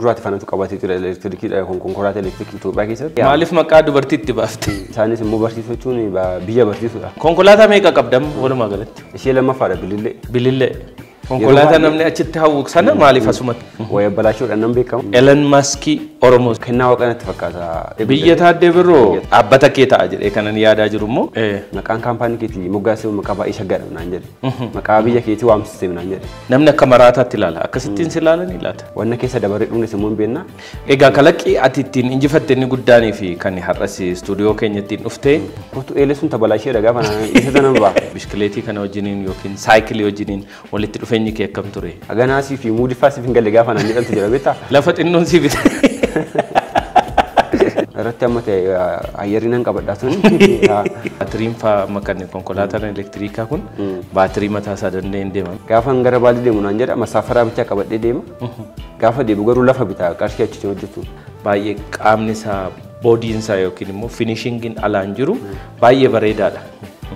Duraati faana tuqabaatee ture elektirikii konkolaataa elektirikii Itoophiyaa keessatti. Maaliif maqaa dubartiitti baafte? Isaanis immoo barsiisuu jechuun biyya barsiisuudha. Konkolaataa meeqa qabdam walumaa galatti? Ishee lammaffaadha bilillee. Bilillee. Konkolaataa namni achitti hawwuuk sana maaliif asumatti? Wayya balaashoodhaan nan beekamu. Elon Musk Oromoo. Kennaa waaqanatti fakkaata. Biyya taaddee biroo dhaabbata kee ta'a jedhee kanan yaadaa jiru immoo. Maqaan kaampaanii keetii moggaasee maqaa baay'ee shaggaadha naan jedhe. Maqaa biyya keetii waamsisee naan jedhe. Namni akka maraataatti ilaala. Akkasittiin si ilaalan ilaata. Wanna keessa dabaree dhuunfis immoo hin beekna. Egaa kalaqii ati ittiin injifatte inni guddaanii fi kan har'as istuudiyoo keenyattiin dhuftee. Kottu eelee sun tabalaashee dhagaa kana isa tanan ba'a. Biskileetii kana wajjiniin yookiin saayikilii wajjiniin walitti dhufeenyi kee akkam ture? Aganaasii fi muudifaa siif hin galle gaafa naan jedhamtu jira beektaa? Lafa xinnoon si bite. Irratti amma ta'e ayyariin nan qabadhaa sun. Baatiriin fa'aa makanne konkolaataan elektiriikaa kun baatirii mataa isaa danda'e hin deeman. Gaafa gara baalli deemu naan jedha masaafaraa bichaa qabadhee deema. Gaafa deebi'u garuu lafa bitaa qarshii achitti hojjetu. Baay'ee qaamni isaa boodiin isaa yookiin immoo finishingiin alaan jiru baay'ee bareedaadha.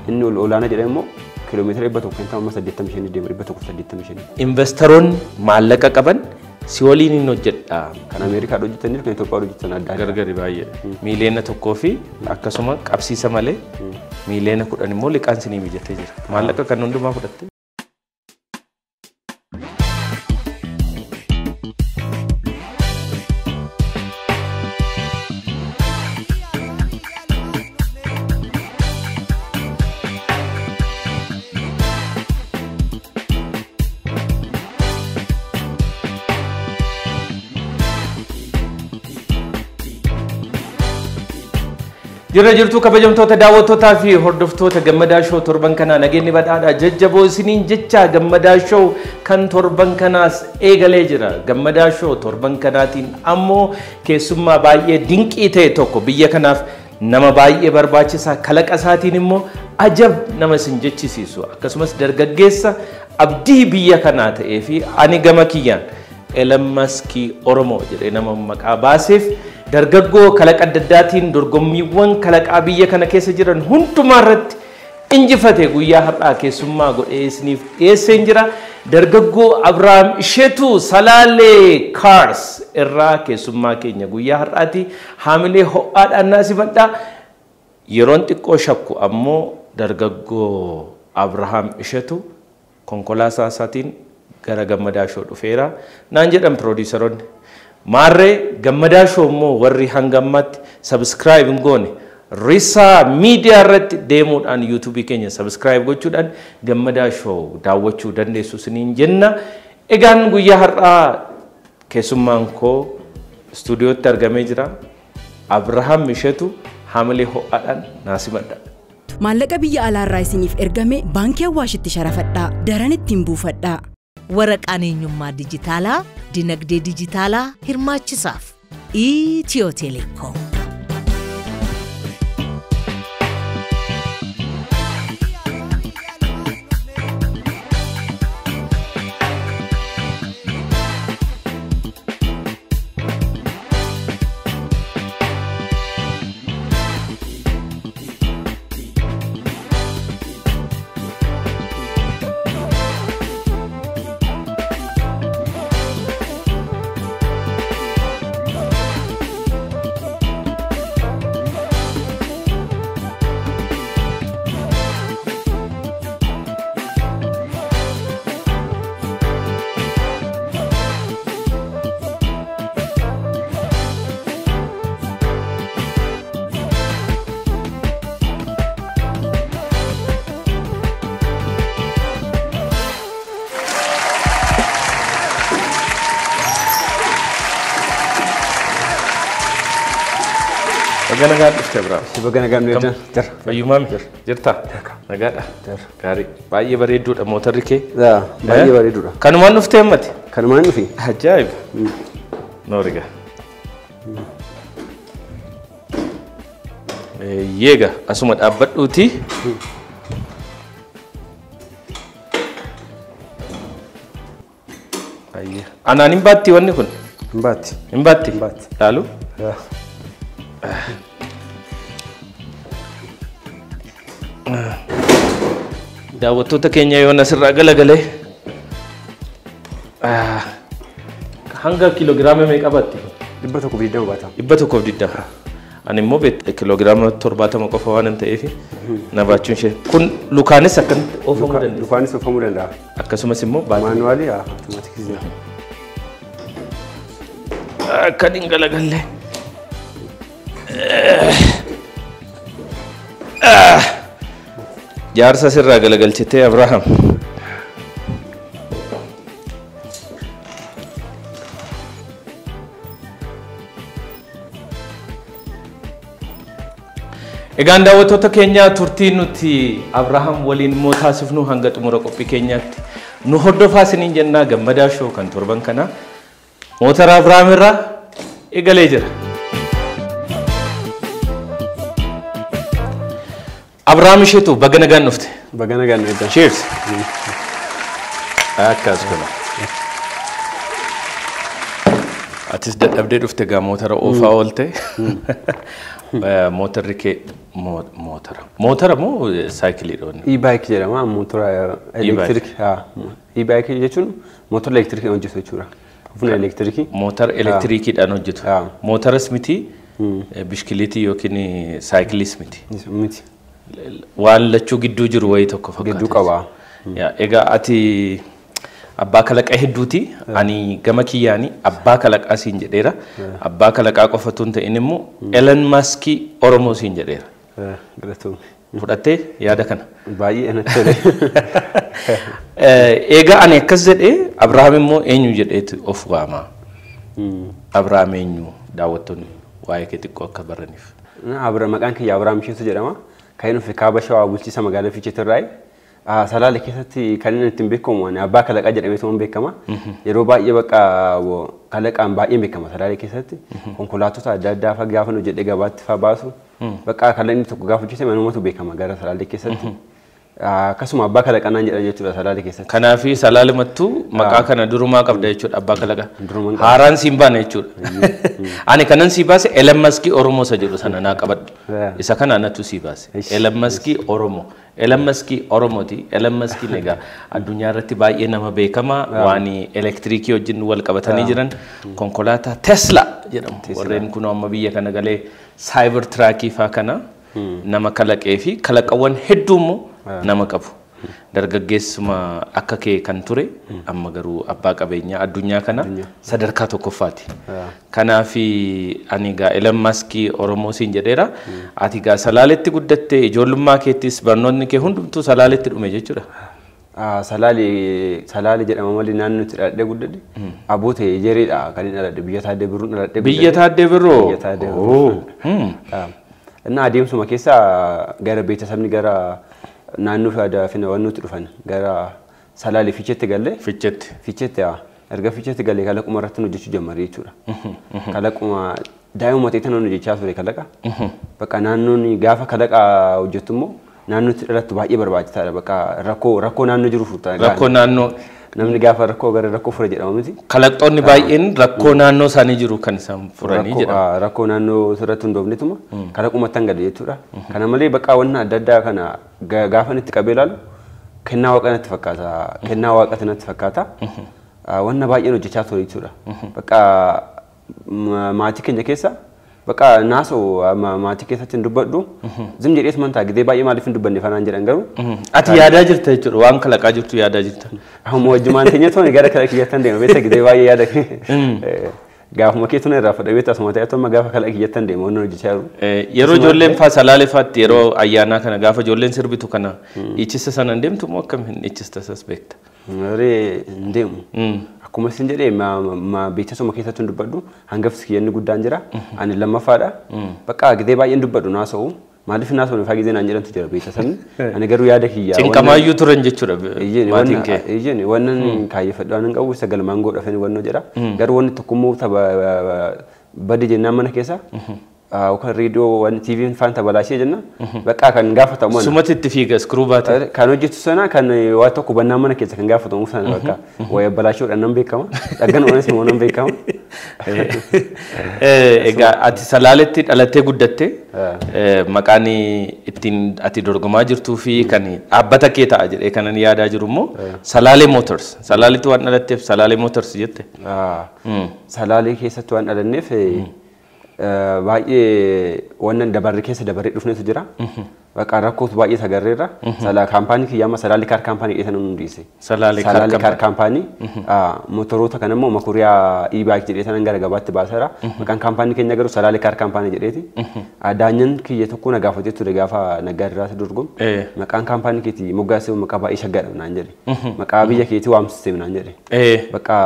Inni olaanaa jedhama immoo kiiloomeetira 185 deema 185. Investoroonni maallaqa qaban si waliin hin hojjedha. Kan Ameerikaa hojjetaniif kan Itoophiyaa hojjetan adda adda. Gargari baay'ee. Miiliyoona tokkoo fi akkasuma qabsiisa malee miiliyoona 10 immoo liqaan sinii mijatee jira. Maallaqa kan hundumaa fudhatte. Jirra jirtu kabajamtoota daawwattootaa fi hordoftoota Gammadaa Show torban kanaa nageenyi badhaadha jajjaboo isiniin jecha Gammadaa Show kan torban kanaas eegalee jira. Gammadaa Show torban kanaatiin ammoo keessummaa baay'ee dinqii ta'e tokko biyya kanaaf nama baay'ee barbaachisaa kalaqa isaatiin immoo ajab nama isin jechisiisu akkasumas dargaggeessa abdii biyya kanaa ta'ee fi ani gama kiyyaan Elon Musk Oromoo jedhee nama maqaa baaseef dargaggoo kalaqa adda addaatiin dorgommiiwwan kalaqaa biyya kana keessa jiran hundumaa irratti injifate guyyaa har'aa keessummaa godhee isiniif dhiyeessee jira. Dargaggoo Abrahaam Isheetu Salaalee Cars irraa keessummaa keenya guyyaa har'aati haamilee ho'aadhaan naasifadha. Yeroon xiqqoo shakku ammoo dargaggoo Abrahaam Isheetu konkolaataa isaatiin gara Gammadaa Show dhufeera naan jedhan piroodiisaroonni. Maarree Gammadaa Show immoo warri hangammatti subscribe hin goone Risa Media irratti deemuudhaan YouTube keenya subscribe gochuudhaan Gammadaa Show daawwachuu dandeessu isiniin jenna. Egaan guyyaa har'aa keessummaan koo istuudiyootti argamee jira. Abrahaam Isheetu haamilee ho'aadhaan naasimadha. Maallaqa biyya alaarraa isiniif ergame baankii Awaashitti sharafadhaa daran ittiin buufadhaa. Waraqaan eenyummaa dijitaalaa dinagdee dijitaalaa hirmaachisaaf Itiyoo Telekoom. Bagana gad dhufte Abrahaam. Bagana gad nuyi jira. Fayyumaami jirta. Nagaadha. Gaarii. Baay'ee bareedduudha mootarri kee. Baay'ee bareedduudha. Kanumaan dhuftee ammati? Kanumaan dhufi. Ajaa'iba. Nooriga. Yeega asuma dhaabbadhuuti. Anaan hin baatti wanni kun? Hin baatti. Hin baatti? Hin baatti. Laalu? Daawwattoota keenya yoo nasirraa galagalee hanga kiloogiraama meeqa batti? 120 baata. 120. Ani immoo kiloogiraama 70 qofa waan ta'eef na baachuun ishee. Kun lukaanis akkan oofamuu danda'a. Lukaanis oofamuu danda'a. Akkasumas immoo maanuwaalii automaatikii. Akkan hin galagalle. Jaarsa sirraa galagalchitee Abrahaam. Egaan daawwattoota keenya turtii nuti Abrahaam waliin immoo taasifnu hanga xumura qophii keenyaatti nu hordofaa isiniin jennaa gammadaa shoo kan torban kana motora Abrahaam irraa eegalee jira. Abrahaam isheetu baga nagaan dhufte. Baga nagaan dhufte. Cheers. Akkas kana. Atis dadhabdee dhufte gaa motora oofaa oolte. Motorri kee motora moo saayikilii dhoonni? E-bike jedhama motora elektiriik. E-bike jechuun motora elektiriikii hojjetu jechuudha. Humna elektirikii. Motora elektiriikiidhaan hojjetu. Motoras miti bishkiliitii yookiin saayikilis miti. Miti. Waan lachuu gidduu jiru wayii tokko fakkaata. Gidduu qaba. Egaa ati abbaa kalaqaa hedduuti. Ani gama kiyyaanii abbaa kalaqaa siin jedheera. Abbaa kalaqaa qofatu hin ta'in immoo Elon Musk Oromoo siin jedheera. Fudhattee yaada kana. Baay'ee natti tole. Egaa ani akkas jedhee Abrahaam immoo eenyu jedheetu of waama. Abrahaam eenyu daawwattoonni waa'ee kee xiqqoo akka baraniif. Maqaan kiyya Abrahaam isheetu jedhama. Kan dhufe kaaba shawaa bulchiisa magaalaa Fiicheetirraa. Salaale keessatti kan inni ittiin beekamu abbaa kalaqaa jedhamee tuman beekama. Yeroo baay'ee bakka kalaqaan baay'ee beekama salaale keessatti. Konkolaattota adda addaa fa'aa gaafa hojjedhee gabaatti fa'aa baasu. Bakka kalaqni tokko gaafa hojjete manumatu beekama gara salaale keessatti. Akkasuma abbaa kalaqaa jedhan jechuudha salaale keessatti. Kanaafi salaale mattuu maqaa kana durumaa qabda jechuudha abbaa kalaqaa. Haaraan siin baana jechuudha. Ani kanan sii baase Elon Musk Oromoo isa jedhu sana naa qabadhu. Isa kana anatu sii baase. Elon Musk Oromoo. Elon Musk Oromooti. Elon Musk egaa addunyaa irratti baay'ee nama beekama waan elektiriikii wajjin wal qabatanii jiran konkolaataa Tesla jedhamu. Warreen kun amma biyya kana galee Cyber Truck faa kana nama kalaqee fi kalaqawwan hedduu immoo nama qabu. Dargaggeessuma akka kee kan ture amma garuu abbaa qabeenyaa addunyaa kana sadarkaa tokkoffaati. Kanaaf ani gaa Elon Musk Oromoo siin jedheera. Ati gaa salaaletti guddatte ijoollummaa keettis barnoonni kee hundumtuu salaaletti dhume jechuudha. Salaale jedhama malee naannoo itti dhaladhee guddadhe. Abootee jereedha kan inni dhaladhe biyya Taaddee Birruu dhaladhee guddadhe. Biyya Taaddee Birroo. Biyya Taaddee Birroo. Inni adeemsuma keessa gara beeksisni gara naannoo fi aadaa fi nawannuutti dhufan gara Salaale Fiicheetti galle. Fiicheetti erga Fiicheetti galle kalaquma irratti hojjechuu jalqabee jechuudha. Kalaquma daa'imuma ta'ee tan hojjechaa ture kalaqa. Bakka naannoon gaafa kalaqa hojjettu immoo naannootti dhalatu baay'ee barbaachisaadha. Bakka rakkoo naannoo jiru furtaa. Rakkoo naannoo. Namni gaafa rakkoo gara rakkoo fura jedhama miti. Kalaqxoonni baay'een rakkoo naannoo isaanii jiru kan isaan furanii jedhama. Rakkoo naannoo sirratti hundoofnetuma kalaquma tan gade jechuudha. Kana malee bakka wanna adda addaa kana gaafa itti qabee ilaalu kennaa waaqa natti fakkaata. Kennaa waaqa natti fakkaata. Wanna baay'een hojjechaa ture jechuudha. Bakka maatii keenya keessa bakka naasoo maatii keessatti hin dubbadhu zim jedhees mantaa gidee baay'ee maaliif hin dubbanne fanaan jedhan garuu. Ati yaadaa jirta jechuudha waan kalaqaa jirtu yaadaa jirta. Amma wajjumaan teenya tooni gara kalaqii jettan deema beekta gidee baay'ee yaada gaafuma keetuna irraa fudhee beekta asuma ta'e amma gaafa kalaqii jettan deema wanna hojjechaa jiru. Yeroo ijoolleen faa salaalefaatti yeroo ayyaanaa kana gaafa ijoolleen sirbitu kana ichisa sana hin deemtu moo akkam hin ichistasas beekta? Maree hin deemu. Akkuma isin jedhee beeksisuma keessatti dubbadhu hangafti kiyyanni guddaan jira. Ani lammaffaadha. Bakka gidee baay'een dubbadhu naasa'u. Maaliif naasa'u faa gidee naan jedhantu jira beeksisni. Ani garuu yaada kiyyaa. Cinqamaayyuu turan jechuudha maatiin kee. Ijjeeni wannan kaayyeffadhu waan hin qabu isa galmaan godhafanii wannoo jedha. Garuu wanni tokkummoo badi jennaan mana keessa kan reediyoo waan TV'n faan tabalashee jenna bakka kan gaafatamu sumatti itti fiiga skruubaata kan hojjetu sana kan waa tokko bannaa mana keessa kan gaafatamu sana bakka waya balashuudhaan nan beekama dhaggan onas immoo nan beekama egaa ati Salaaletti dhalattee guddatte maqaan ittiin ati dorgomaa jirtuu fi kan dhaabbata kee ta'a jedhee kanan yaadaa jiru immoo Salaalee Motors Salaaletti waan dhalatteef Salaalee Motors jette Salaalee keessatti waan dhalanneef baay'ee wannan dabarri keessa dabaree dhufnetu jira. Bakka rakkootu baay'ee sagarreerra. Salaa kaampaanii kiyyaama Salaalee kaar kaampaanii jedhee nan hundeesse. Salaalee kaar kaampaanii motoroota kan immoo makuriyaa e-bike jedhee sanan gara gabaatti baaseera. Maqaan kaampaanii keenya garuu Salaalee kaar kaampaanii jedheeti. Daanyan kiyya tokko na gaafatee ture gaafa naggaadiraas dorgomu. Maqaan kaampaanii keetii moggaasee maqaa baay'ee shaggaadha naan jedhe. Maqaa biyya keetii waamsisee naan jedhe. Bakka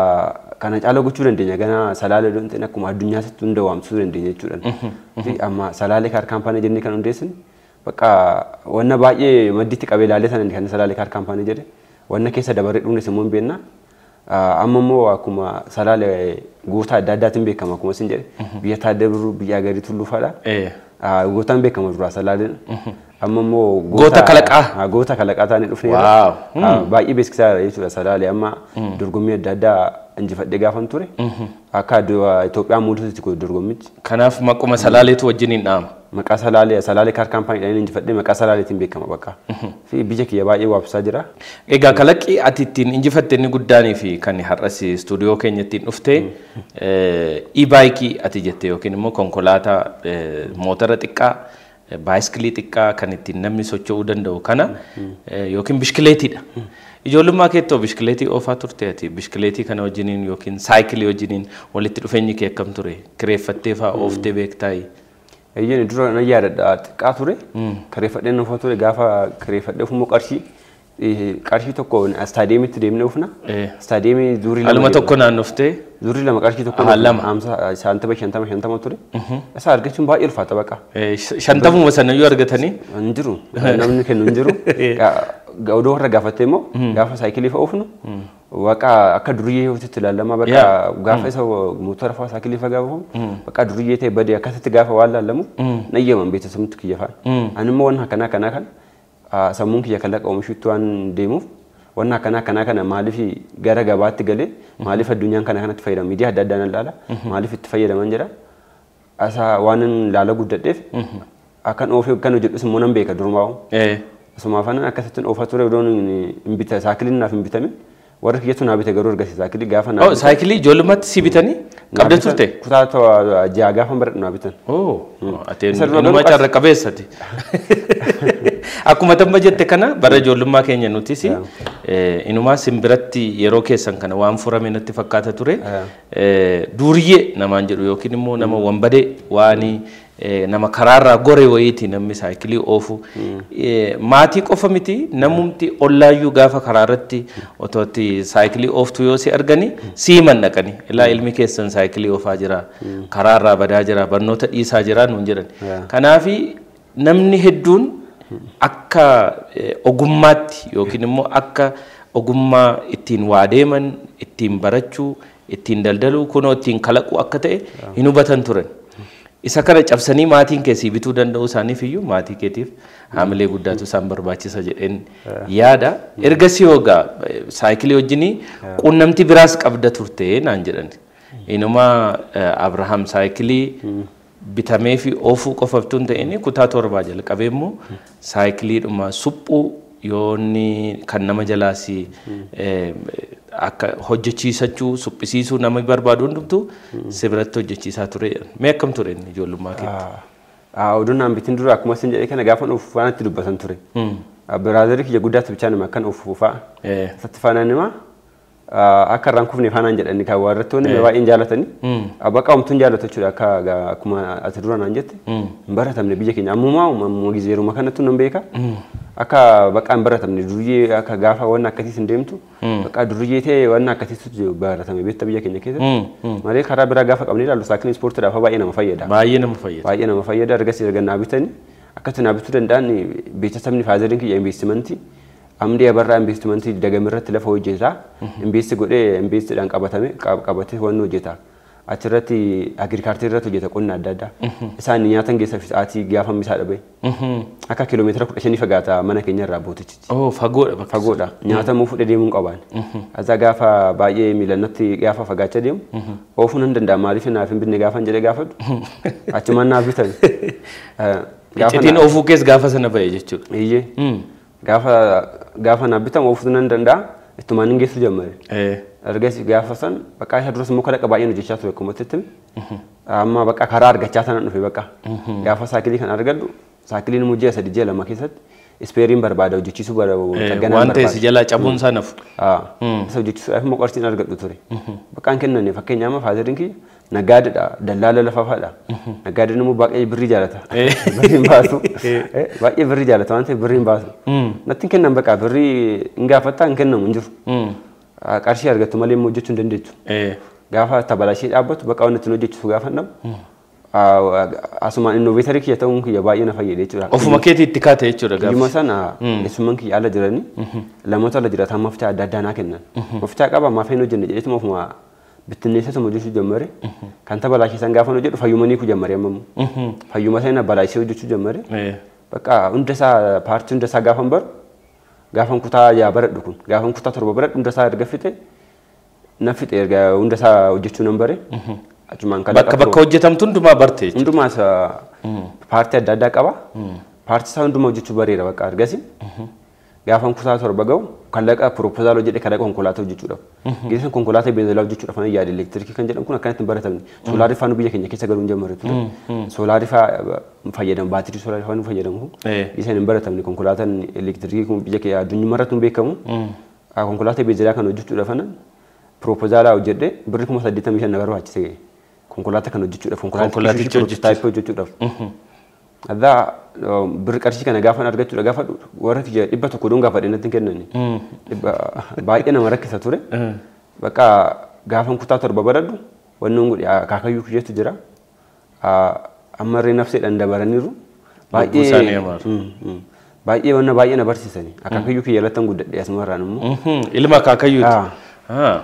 kana caala gochuu dandeenya gana Salaalee doonteen akkuma addunyaatti hunda waamsisuu dandeenya jechuudha. Amma Salaalee kaar kaampaanii jennee kan hundeessine bakka wanna baay'ee madditti qabee ilaalee sanan kan Salaalee kaar kaampaanii jedhe wanna keessa dabaree dhumnes immoo hin beekna. Amma immoo akkuma Salaalee goota adda addaatiin beekama akkuma isin jedhe biyya Taaddabiruu biyya Agarii Tulluufaadha. Gootaan beekama dura Salaaleen. Amma immoo goota kalaqaa taanii dhufnee baay'ee beeksisaa jechuudha Salaalee amma dorgommii adda addaa injifadhee gaafan ture akka Itoophiyaa muudutti dorgommichi. Kanaaf maquma Salaaleetu wajjiniin dhaama. Maqaa Salaalee kaar kaampaanii dhaan injifadhee maqaa Salaaleetiin beekama bakka. Fi biyya kiyya baay'ee waabsaa jira. Egaa kalaqii ati ittiin injifatte inni guddaanii fi kan har'as istuudiyoo keenyatti dhufte e-baayikii ati jette yookiin immoo konkolaataa motora xiqqaa baayiskilii xiqqaa kan ittiin namni socho'uu danda'u kana yookiin bishkileetiidha. Ijoollummaa keettoo bishkileetii oofaa turte ati bishkileetii kana wajjiniin yookiin saayikilii wajjiniin walitti dhufeenyi kee akkam ture kireeffattee fa'aa ooftee beektaayi. Eeyyeen dura na yaadadha xiqqaa ture kireeffadheen oofaa ture gaafa kireeffadhee ofimmoo qarshii tokko istaadiyeemitti deemnee oofna. Istaadiyeemii durii lama. Aluma tokko naannoftee. Durii lama qarshii tokko. Lama. shantama ture. Isa argachuun baay'ee ulfaata bakka. Shantamuma sanayyuu argatanii. Hin jiru namni kennu hin jiru. Odoo warra gaafattee immoo gaafa saayikilii fa'a oofnu bakka akka duriyyee hojjetti ilaallama bakka gaafa isa motora fa'a saayikilii fa'a gaafa oofnu bakka duriyyee ta'e badee akkasitti gaafa waan laallamu nayyaman beeksisumti kiyya fa'a. Ani immoo waan akkanaa kan sammuun kiyya kalaqa oomishuutti waan deemuuf waan akkanaa kana maaliif gara gabaatti galee maaliif addunyaan kanatti fayyadamu miidiyaa adda addaan ilaala maaliif itti fayyadaman jira asa waan laala guddadheef akkan oofee kan hojjedhus immoo nan beeka durmaa'u. Asumaafanan akkasittiin oofaa ture odoon hin bita saayikiliin naaf hin bitame warri kiyyatu naa bite garuu argasi saayikilii gaafa naa. Saayikilii ijoollummaatti si bitanii qabda turte. Kutaa ja'a gaafa baradhu naa bitan. Ati nama carra qabeessati. Akkuma tamma jette kana bara ijoollummaa keenya nutis inumaa simbiratti yeroo keessan kana waan furame natti fakkaata ture. Duuriyyee namaan jedhu yookiin immoo nama wambadee waanii nama karaarraa gore wayiiti namni saayikilii oofu maatii qofa miti namumti ollaayyuu gaafa karaarratti otootti saayikilii ooftu yoo si argani siiman dhaqani ilaa ilmi keessan saayikilii oofaa jira karaarraa badaa jira barnoota dhiisaa jira nuun jedhan kanaafi namni hedduun akka ogummaatti yookiin immoo akka ogummaa ittiin waa deeman ittiin barachuu ittiin daldaluu kunoo ittiin kalaquu akka ta'e hin hubatan turan. Isa kana cabsanii maatiin keessii bituu danda'u isaaniif iyyuu maatii keetiif haamilee guddaatu isaan barbaachisa jedheen yaada. Ergasii hoogaa saayikilii wajjinii quunnamtii biraas qabda turte naan jedhan. Inumaa Abrahaam saayikilii bitamee fi oofuu qofaftuu hin ta'in kutaa 7 jalqabee immoo saayikiliidhuma suphuu yoonni kan nama jalaasi akka hojjechiisachuu suphisiisuu nama barbaadu hundumtu si biratti hojjechiisaa ture. Mee akkam ture ijoollummaa keetti? Oduun naan bitin dura akkuma isin jedhee kana gaafa dhufu waan itti dubbatan ture. Biraazarii kiyya guddaatti bichaa nama akkan dhufu fa'a. Isatti faanaan nima akka irraan kufne faanaan jedhani kan warrattoonni baay'een jaalatanii. Bakka homtuun jaallatu jechuudha akka akkuma ati dura naan jette. Hin baratamne biyya keenya ammumaa gizeeruma kanattu nan beeka. Akka bakka hin baratamne duriyyee akka gaafa waan akkasiis hin deemtu bakka duriyyee ta'e waan akkasiitu baratame beekta biyya keenya keessatti malee karaa biraa gaafa qabnee ilaallu saayikiliin ispoortiidhaaf baay'ee nama fayyada. Baay'ee nama fayyada argasi ergannaa bitanii akkatti naa bituu danda'an beeksisni faazariin kiyya investimentii amdii abarraa investimentii dagamirratti lafa hojjetaa investi godhee investiidhaan qabatee waan hojjeta. achirratti agirikaartii irratti hojjeta qonna adda addaa. Isaan nyaatan geessa fi sa'aatii gaafa misaa dhabe. Akka kiiloomeetira 15 fagaata mana keenya irraa bootichi. Oh fagoodha. Fagoodha. Nyaata immoo fudhee deemuun qabaan. Azaa gaafa baay'ee miilannatti gaafa fagaachaa deemu oofuu nan danda'a maaliif naaf hin binne gaafa jedhee gaafadhu. Achumaan naaf bitan. Iccitiin oofuu keessa gaafa sana ba'e jechuudha. Iyyee. Gaafa naaf bitan oofuu nan danda'a. Ittumaan hin geessu jammare. Argasi gaafa san bakka isa duras muka dhaqa baay'een hojjechaa ture kumatatti. Amma bakka karaa argachaa sana dhufe bakka. Gaafa saakilii kan argadhu saakiliin mujjee sadii jee lama keessatti ispeeriin barbaada hojjechiisuu barbaada. Waan ta'e si jalaa cabuun isaa nafu. Isa hojjechiisuudhaaf immoo qarshii argadhu ture. Bakkaan kennanii fakkeenyaaf amma faaziriin kiyya naggaadadha dallaala lafafaadha. Naggaadaan immoo baay'ee birrii jaalata. Birriin baasu. Baay'ee birrii jaalata waan ta'eef birriin baasu. Natti kennan bakka birrii hin gaafattaa hin kennamu hin jiru. Qarshii argattu malee immoo hojjechuu hin dandeettu. Gaafa tabalashee dhaabbatu bakka waan ittiin hojjechiisu gaafa dhabu. Asumaan innoveetarii kiyya ta'uun kiyya baay'ee na fayyade jechuudha. Ofuma keetii itti kaate jechuudha gaafa. Dhimma sana keessummaan kiyya ala jiranii lamoota ala jiraatan maftaa adda addaa naa kennan. Maftaa qaba maaf hin hojjenne jedheetuma ofuma bittinneessatu hojjechuu jammare. Kan tabalashee gaafa hojjedhu fayyumanii ku jammare ammamu. Fayyuma sana balashee hojjechuu jammare. Bakka hundasaa paartii hundasaa gaafa baru gaafan kutaa yaa baradhu kun gaafan kutaa torba baradhu hundasaa erga fixe na fixe erga hundasaa hojjechuu nan bare. Achumaan kala bakka hojjetamtu hundumaa barte. Hundumaa paartii adda addaa qaba. Paartii isaa hundumaa hojjechuu bareera bakka argasi. Gaafan kutaa torba ga'u kalaqa proposal hojjedhe kalaqa konkolaataa hojjechuudhaaf. Geessan konkolaataa beenzilaa hojjechuudhaaf ana yaada elektirikii kan jedhamu kun akkanatti hin baratamne. Soolaarii faanu biyya keenya keessa galuu hin jammarre ture. Soolaarii fayyadamu baatirii soolaarii faanu fayyadamu. Geessan hin baratamne konkolaataan elektirikii kun biyya keenya addunyaa irratti hin beekamu. Konkolaataa beenzilaa kan hojjechuudhaaf ana proposal hojjedhe birrii 85,000 na barbaachise. Konkolaataa kan hojjechuudhaaf konkolaataa hojjechuudhaaf. Adda birrii qarshii kana gaafa argachuudha gaafa warra kiyya 100 doon gaafa dheennatti kennani. Baay'ee nama rakkisa ture. Bakka gaafan kutaa torba baradhu wannoon godhe akaakayyuu kiyyeetu jira. Ammarree nafseedhaan dabaraniiru. Baay'ee wanna baay'ee na barsiisani. Akaakayyuu kiyya lattan guddadhe asumarraan immoo. Ilma akaakayyuuti.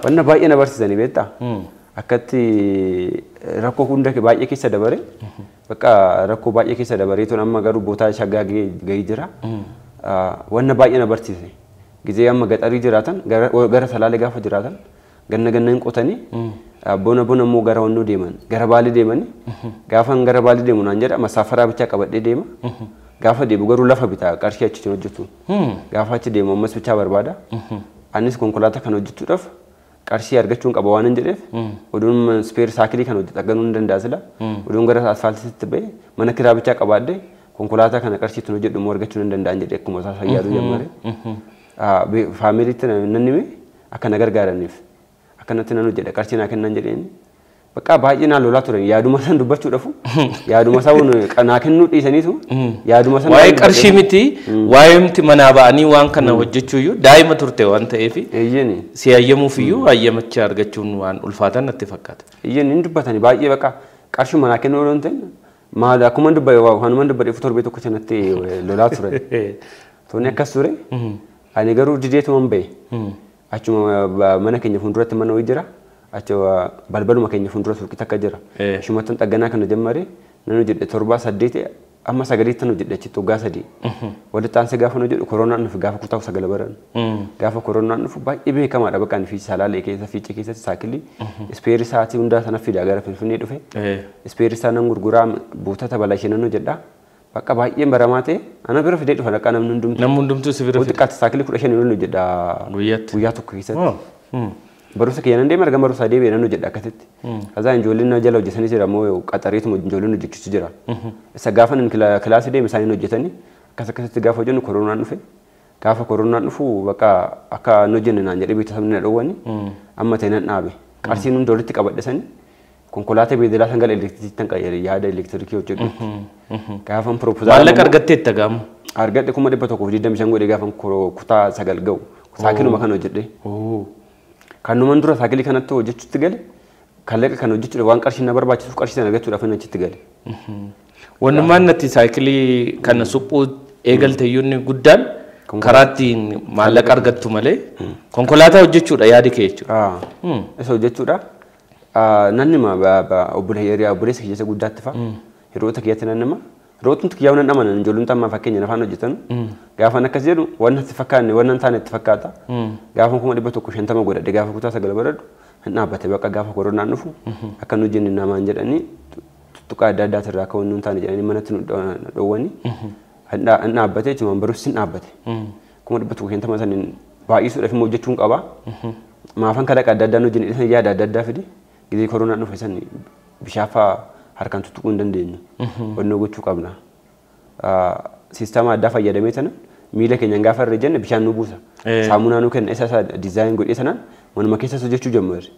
Wanna baay'ee na barsiisani beektaa. Akkatti rakkoo hunda baay'ee keessa dabare. Bakka rakkoo baay'ee keessa dabaree tun amma garuu bootaa shaggaa gahii jira. Wanna baay'ee na barsiise. Gizee amma gaxarii jiraatan gara salaalee gaafa jiraatan ganna hin qotanii bona immoo gara wannoo deeman gara baalii deemanii gaafan gara baalii deemu naan jedha masaafaraa bichaa qabadhee deema. Gaafa deemu garuu lafa bitaa qarshii achi hojjetu. Gaafa achi deemu ammas bichaa barbaada. Anis konkolaataa kan hojjechuudhaaf qarshii argachuun qaba waan hin jedheef oduun speer saakilii kan hojjetu ganuu hin danda'a sila oduun gara asfaaltiitti ba'e mana kiraa bichaa qabaadde konkolaataa kana qarshii tun hojjedhu immoo argachuu hin danda'an jedhee akkuma isaa fayyaduu jammare. Faamiliitti nan hime akka na gargaaraniif akkanatti nan hojjedha qarshii naa kennan jedheeni. Bakka baay'ee naan lolaa turan yaaduma san dubbachuudhaafu yaaduma isaa naa kennuu dhiisaniitu yaaduma san waa'ee qarshii miti waa'ee miti manaa ba'anii waan kana hojjechuuyyuu daa'ima turte waan ta'eef si hayyamuufiyyuu hayyamacha argachuun waan ulfaatan natti fakkaata. Hin dubbatani baay'ee bakka qarshii manaa kennuu yoo ta'e maal akkuma dubbadheef torbee tokko sanatti lolaa turan. Toonni akkas ture ani garuu dideetuman ba'e achuma mana keenya fuulduratti mana wayii jira. Acho balbaluma keenya fuuldura suuqii takka jira. Shumatan xagganaa kana jammare nan hojjedhe 7-8 amma 9 hojjedhe achitti waggaa 3. Walitti aansee gaafa hojjedhu koronaan dhufe gaafa kutaa 9 baran. Gaafa koronaan dhufu baay'ee beekamaadha bakka inni fiichi salaalee keessa fiichee keessatti saakilii ispeerii sa'aatii hundaa sana fidaa gara Finfinnee dhufe. Ispeerii isaa nan gurguraa buutata balashee nan hojjedha. Bakka baay'ee baramaa ta'e ana bira fidee dhufa dhaqaa namni hundumtu. Namni hundumtu si bira fidee. Walitti saakilii 15 yoo hojjedha guyyaa tokko keessatti. Barumsa kiyyan deema argama barumsa deebi'ee nan hojjedha akkasitti. Kazaa ijoolleen na jala hojjetanii jira moo qaxareetuma ijoolleen hojjechiisu jira. Isa gaafa nan kilaasii deeme isaanii hojjetanii akkasitti gaafa hojjennu koronaan dhufe. Gaafa koronaan dhufu bakka akka hin hojjenne naan jedhee beeksisni na dhowwani amma ta'e nan dhaabe. Qarshiin hundi walitti qabadhesanii konkolaataa beezelaa san gara elektiriikii tan qayyare yaada elektirikii hojjedhu. Gaafa proposal maallaqa argatteetta gaamu. Argadhe 125 godhe gaafa kutaa 9 ga'u. Saakiluma kan hojjedhe. Kanuman dura saakilii kanatti hojjechuutti gale kallaqa kan hojjechuudha waan qarshii na barbaachisu qarshii sana argachuudhaaf inni achitti gale. Wanumaan natti saakilii kana suphuu eegalteeyyuun guddaan karaatti maallaqa argattu malee konkolaataa hojjechuudha yaadi kee jechuudha. Isa hojjechuudha Nanni ma obboleessa keessa guddaatti fa'a. Hiriyoota kiyyaatti nanni ma. Hiriyootni kiyyaa nan amanan ijoolleen tammaa fakkeenya afaan hojjetan. Gaafan akkas jedhu waan itti fakkaanne waan taane itti fakkaata. Gaafan 150 godhadhe gaafa kutaa 9 baradhu hin dhaabbate bakka gaafa koronaan dhufu akka nu jenni namaan jedhanii tuttuqaa adda addaati irraa akka wanni hin taane jedhanii manatti nu dhoowwanii hin dhaabbate jechuun barumsi hin dhaabbate. 150 saniin baay'isuudhaaf immoo hojjechuun qaba. Maafan kalaqa adda addaa nu jenni dhiisan yaada adda addaa fide gizee koronaan dhufe san bishaafaa harkaan tuttuquu hin dandeenyu. Wannoo gochuu qabna. Siistama addaa fayyadamee sana miila keenyaan gaafa irra jenne bishaan nu buusa. Saamunaa nu kenna isa dizaayin godhee sanaan manuma keessatti hojjechuu jammarri.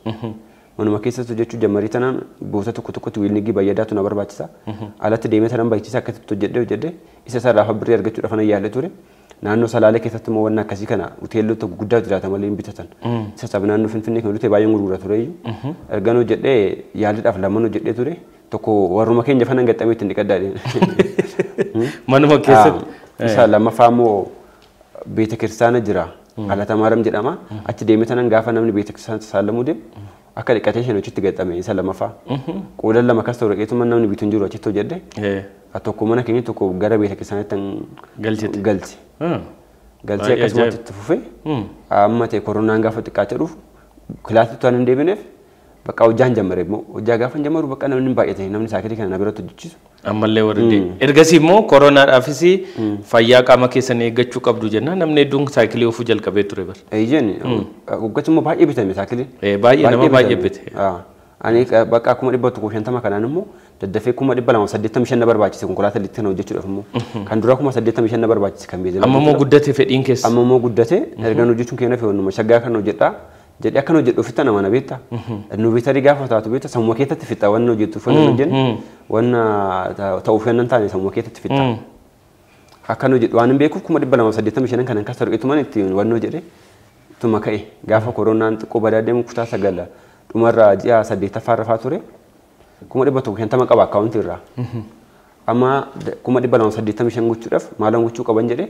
Manuma keessatti hojjechuu jammarri tanaan buusa tokkotti wiilnigii bayyadaatu na barbaachisa. Alatti deemee sanaan baay'isa akkasitti hojjedhee isa sarraa birrii argachuudhaaf ana yaalle ture. Naannoo Salaalee keessatti immoo wanna akkasii kana hoteelota guddaa jiraata malee hin bitatan. Isa sabni naannoo Finfinnee kan dhufee baay'een gurgura tureyyuu. Ergan hojjedhee yaalidhaaf lamaan hojjedhee ture. Tokko warruma keenya fanan gaxxamee ittiin dhiqaddaadhe. Manuma keessatti. Isa lammaffaa immoo beeta kiristaana jira. Alata Maaram jedhama. Achi deemee tanan gaafa namni beeta kiristaana saallamuu deemu akka dhiqatee shan hojiitti gaxxame isa lammaffaa. Qoodan lama kas ta'u raqeetuma namni bitu hin jiru achitti hojjedhe. Tokko mana keenya tokko gara beeta kiristaanaatti galche. Galchee akkasumatti itti fufee amma ta'e koronaan gaafa xiqqaachaa dhufu kilaasitti waan hin deebineef bakka hojjaan jammare immoo hojjaa gaafa hin jammaru bakka namni baay'ate namni saakilii kana na biratti hojjechiisu. Ammallee warri ergasii immoo koronaadhaafis fayyaa qaama keessan eeggachuu qabdu jenna namni hedduun saakilii ofuu jalqabee ture bara. Eeyyeen hoggachi immoo baay'ee bitame saakilii. Baay'ee nama baay'ee bite. Ani bakka 150 kanaan immoo daddafee 285 na barbaachise konkolaataa littiin hojjechuudhaaf immoo kan dura 85 na barbaachise kan beezame. Amma immoo guddate fedhiin keessa. Amma immoo guddate erga hojjechuun keenya fi wannuma shaggaa kan hojjedhaa jedhee akka hojjedhu fitta nama na beekta. Nu biitarii gaafa taatu beekta sammuu keessatti fitta wanna hojjettu fanni hojjennu wanna ta'uuf yannan taane sammuu keessatti fitta. Akka hojjedhu waan hin beekuuf 285 kanan kasa dhugeetumaan ittiin wanna hojjedhe tuma ka'e gaafa koronaan xiqqoo badaa deemu kutaa 9 dhumarraa ji'a 8 rafaa ture. 150 qaba akkaawuntii irraa. Amma 285 gochuudhaaf maalaan gochuu qaban jedhee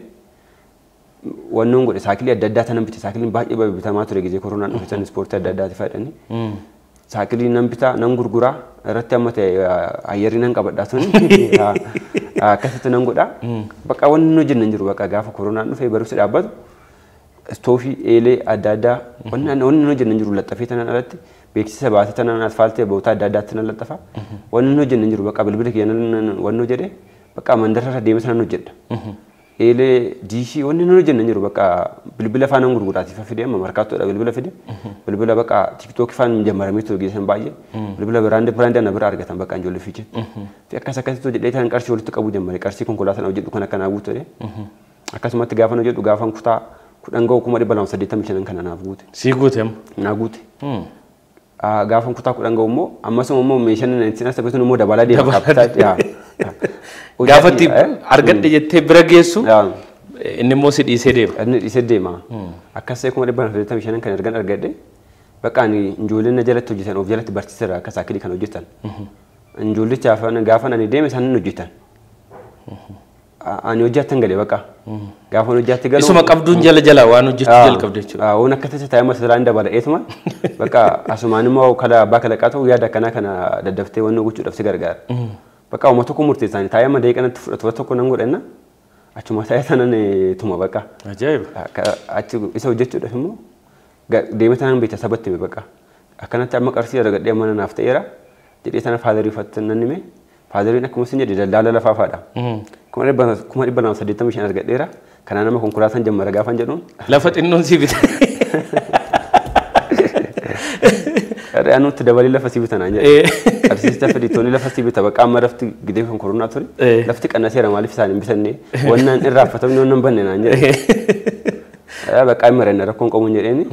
wannoon godhe saakilii adda addaa tanan bite saakiliin baay'ee bitamaa ture gizee koronaan dhufe san ispoortii adda addaati fayyadanii. Saakilii nan bitaa nan gurguraa irratti amma ta'e ayyarrii nan qabadhaa tuni akkasitti nan godhaa. Bakka wanni hojjennu hin jiru bakka gaafa koronaan dhufe barumsi dhaabbatu istoofii eelee adda addaa wanni hojjennu hin jiru laxxafee tanan alatti. Beeksisa baatee tanaan asfaaltee bootaa adda addaatti nan laxxafa. Wanni hojjennu hin jiru bakka bilbila keenya wanni hojjedhe bakka mandarra deemee sanan hojjedha. Eelee diishii wanni hojjennu hin jiru bakka bilbila faana gurguraatiif fide amma markaattoodha bilbila fide. Bilbila bakka tiiktookii faana jammaramee ture geessan baay'ee. Bilbila biraandii ana bira argatan bakka ijoollee fiiche. Fi akkasitti hojjedhee tan qarshii walitti qabuu jammare qarshii konkolaataan hojjedhu kan akka naa guute. Akkasumatti gaafa hojjedhu gaafan kutaa 10 ga'u 285 kana naaf guute. Sii guute naa guute. Gaafa kutaa 10 ga'u immoo ammasuma immoo meeshaan ittiin as taphatuun immoo dabalaa deema kaapitaal. Gaafatti argadhe jettee bira geessu inni immoo si dhiisee deema. Inni dhiisee deema. Akkas ta'e 285 kan ergan argadhe bakka ani ijoolleen na jalatti hojjetan of jalatti barsiiseera akka saakilii kan hojjetan. Ijoollicha gaafa ani deeme isaan hojjetan. Ani hojjatan galee bakka. Gaafa hojjatti galu. Isuma qabduun jala waan hojjechuu jalqabde jechuudha. Waan akka tasaa taa'ee masalaan dabala'eetuma bakka asumaan immoo kala abbaa kalaqaa ta'u yaada akkanaa kana daddaftee waan gochuudhaaf si gargaara. Bakka uummata tokko murteessanii taa'ee amma daqiiqanatti fudhatu tokko nan godhanna achuma taa'ee tanan tuma bakka. Ajaa'iba. Achi isa hojjechuudhaaf immoo deemee tanan beekta sabatti hime bakka. Akkanatti amma qarshii argadhee amma naaf ta'eera jedhee tana faadarii uffattan nan hime faadariin akkuma isin jedhe daldala lafaa faadha. 285 argadheera kanaan nama konkolaataan jammara gaafan jedhuun. Lafa xinnoon si bita. Anutti dabalii lafa si bitan aan jedhe. Arsiista fedhitoonni lafa si bita bakka amma lafti gidee kan koronaa ture. Lafti qannaseera maaliif isaan hin bitanne wannaan irraa affatamni wannan banne naan jedhe. Bakka amma renna rakkoon qabuun jedheeni.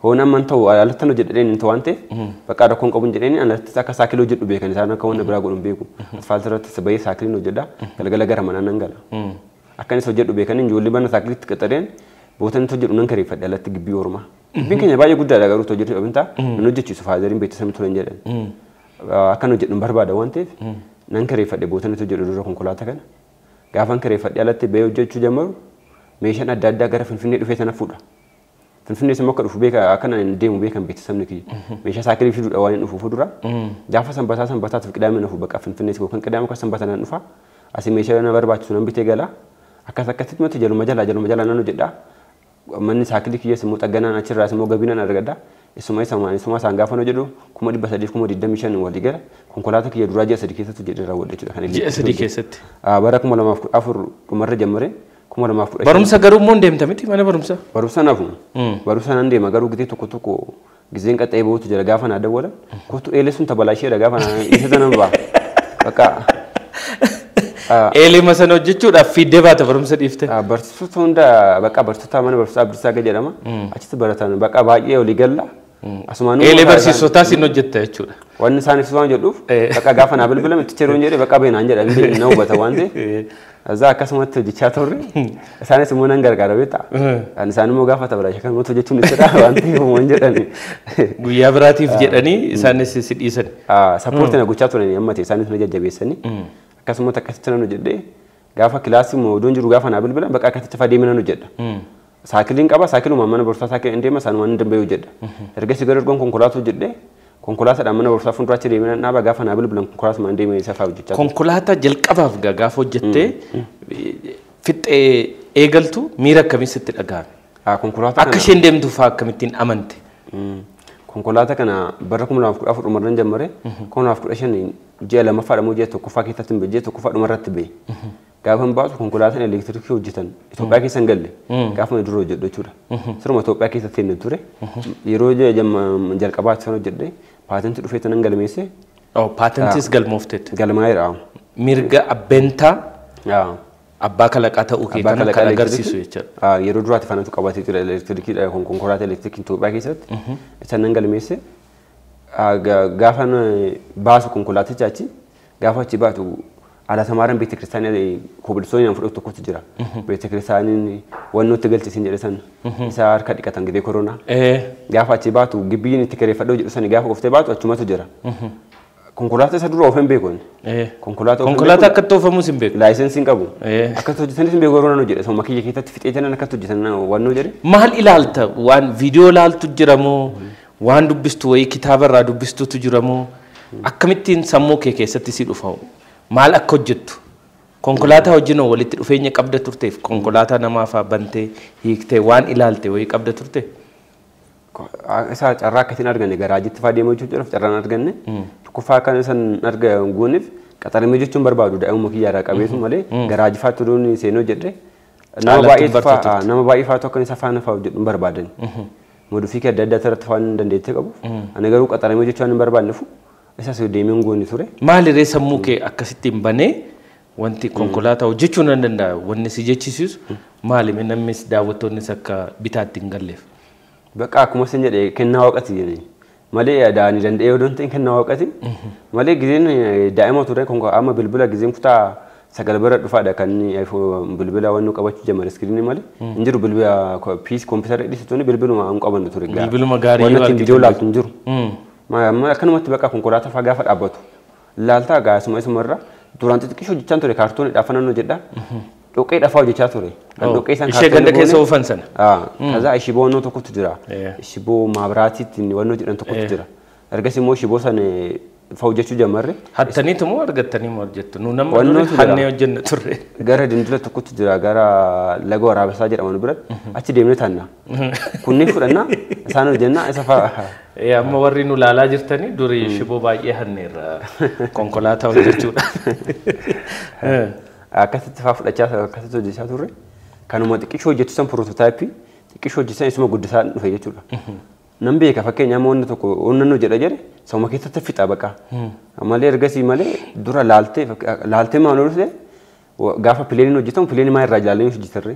Hoon amman ta'u alattan hojjedheen inni waan ta'eef bakka rakkoon qabuun jedheeni alatti akka saakilii hojjedhu beekan isaan akka wanna biraa godhuun beeku. Asfaaltii irratti bahee saakiliin hojjedha galgala gara manaa nan gala. Akkanis hojjedhu beekan ijoollee bana saakiliitti qaxareen bootan hojjedhu nan kareeffadhe alatti gibbii ormaa. Gibbiin keenya baay'ee guddaadha garuu hojjetu dhabintaa nan hojjechiisu faadariin beeksisamni turan jedhan. Akkan hojjedhu barbaada waan ta'eef nan kareeffadhe bootan hojjedhu dura konkolaataa kana. Gaafan kareeffadhe alatti bahee hojjechuu jammaru meeshaan adda addaa gara Finfinnee dhufee sana fuudha. Finfinnee immoo akka dhufu beeka akkana deemu beekan beeksisni kiyya. Meeshaa saakilii fiduudha waan dhufu fudura. Gaafa sanbataa fi qidaamee dhufu bakka Finfinnee kan qidaamee akka sanbataa nan dhufa. Asii meeshaa na barbaachisu nan bitee gala. Akkasitti mati jaluma jala nan hojjedha. Manni saakilii kiyya immoo xagganaan achirraas immoo gabiinaan argadha. Isuma isaan gaafa nu jedhu 325 walii gala konkolaataa kiyya duraa ji'a 3 keessatti jedhee raawwadhe jechuudha kan ji'a 3 keessatti bara 2014 dhumarra jammaree 2010 barumsa garuu immoo deemta miti mana barumsa nafu barumsa nan deema garuu gitee tokko gizeen qaxxee bootu jira gaafa naa dawwalan kootu eelee sun tabalaashee gaafa naa isa tanan baa bakka eelee masan hojjechuudhaaf fiiddee baata barumsa dhiifte barsiisota hunda bakka barsiisota mana barsiisaa Abdiisaa Gaa jedhama achitti baratan bakka baay'ee olii galla asumaan eelee barsiisotaa sin hojjetta jechuudha wanni isaaniif waan jedhuuf bakka gaafa naa bilbilam itti cheeroon jedhee bakka beenaan jedha inni na hubata waan ta'e azaa akkasumatti hojjechaa turre isaanis immoo nan gargaara beektaa kan isaan immoo gaafa tabalaashee kan mootu jechuun ibsadha waan ta'eef waan jedhani guyyaa biraatiif jedhanii isaanis si dhiisan sappoortii na gochaa turani amma ta'e isaanis na jajjabeessanii akkasumatti akkasitti nan hojjedhee gaafa kilaasii immoo odoon jiru gaafa naa bilbilan bakka akkasitti fadeemee nan hojjedha. Saakiliin qaba saakiluma mana barumsaa saakiliin deema isaan waan danda'u hojjedha. Ergasii gara ergoon konkolaataa hojjedhee konkolaataadhaan mana barumsaa fuulduraatti deemee nan dhaaba gaafa naa bilbilan konkolaataa deemee isa fa'aa hojjechaa. Konkolaataa jalqabaaf gaafa hojjettee fixee eegaltu miira akkamii sitti dhagahame? Akka isheen deemtu fa'aa akkamittiin amante? Konkolaataa kana bara 2014 dhumarran jammaree 2015 ji'a lammaffaadha moo ji'a tokkoffaa keessatti hin ji'a tokkoffaa dhumarratti ba'e. Gaafa hin baasu konkolaataan elektirikii hojjetan Itoophiyaa keessa hin galle gaafa dura hojjedhu jechuudha. Siruma Itoophiyaa keessatti hin ture yeroo jalqabaatti san hojjedhe paatentii dhufee tanan galmeesse. Paatentis galmoofteetti. Galmaa'eera. Mirga abbeentaa abbaa kalaqaa ta'uu kee kan agarsiisu jechuudha. Yeroo duraatti fanatu qabatee ture elektirikiidha konkolaataa elektirikii Itoophiyaa keessatti isaan nan galmeesse gaafa baasu konkolaaticha achi gaafa achi baatu ala samaran beekte kiristaanii kobilsoon yan fudhatu tokkotu jira beekte kiristaaniin waan nutti galchisiin jedhe san isa harka dhiqatan gidee koronaa gaafa achi baatu gibbiin itti kireeffadhoo jedhu sani gaafa oftee baatu achumatu jira konkolaataa isa dura ofen beekon konkolaataa akka toofamu sin beeku laayisensiin qabu akka hojjetanis hin beeku koronaa jedhe somma kiyya keessatti fixee jiran akka hojjetan waan nu jedhe maal ilaalta waan viidiyoo ilaaltu jiramoo waan dubbistu wayii kitaaba irraa dubbistutu jiramoo akkamittiin sammuu kee keessatti si dhufa maal akka hojjettu konkolaataa wajjin walitti dhufeenya qabda turteef konkolaataa namaaf bantee hiiktee waan ilaalte wayii qabda turte isa carraa akkasiin arganne garaajitti fa'aa deemuu jechuudhaaf carraan arganne tokkoffaa kan isan arga guuniif qaxaramee jechuun barbaadu daa'imuma kiyyaadhaa qabeetu malee garaaji fa'aatti doon seenoo jedhe nama baay'ee fa'aatu akka isa faana fa'aa hojjedhu barbaadan modifii adda addaa irratti fa'aa dandeettee qabu ani garuu qaxaramee jechuun hin barbaannefu isas deemeen gooni ture. Maali ree sammuu kee akkasittiin banee wanti konkolaataa hojjechuu nan danda'a wanni si jechisiisu maali namnis daawwattoonnis akka bitaatti hin galleef. Bakka akkuma isin jedhe kennaa waaqati jedhanii malee yaadanii danda'ee odoo ta'in kennaa waaqati malee gizeen daa'ima ture amma bilbila gizeen kutaa sagal bara dhufaadha kan bilbila waan nu qabachuu jamar iskiriinii malee hin jiru bilbila piis kompiitara dhisiisuun bilbiluma hin qabannu ture. Bilbiluma gaarii yoo argite viidiyoo laaltu hin jiru. Akkanumatti bakka konkolaataa fa'aa gaafa dhaabbatu laaltaa gaasuma isumarra duraan xixiqqishoo hojjechaa ture kaartoonii dhaafannoo hojjedha dhoqqee dhafaa hojjechaa ture. Dhoqqee isaan ishee ganda keessa oofan sana. Kaza ishiboo wannoo tokkotu jira. Ishiboo maabiraatiitti wannoo jedhan tokkotu jira. Ergas immoo ishiboo sana hojjechuu jammarre. Hattaniitu moo argattanii moo hojjettu? Nu nama hannee hojjenna turre. Gara dindila tokkotu jira gara laga waraabessaa jedhaman bira achi deemnee taanna. Kunniin fudhannaa isaan hojjennaa isa fa'aa. Amma warri nu laalaa jirtanii durii shiboo baay'ee hanneerra konkolaataa hojjechuudha. Akkasitti fa'aa fudhachaa akkasitti hojjechaa turre kanuma xiqqishoo hojjechisan pirototaayippii xiqqishoo hojjechisan isuma guddisaa dhufe jechuudha. Nan beeka fakkeenyaaf wanni tokko onnannoo jedha jedhe sauma keessatti fixa baqa. Malee ergasii malee dura laaltee maal ooluse gaafa pileeniin hojjetamu pileenii maa irraa ilaalanii hojjetarre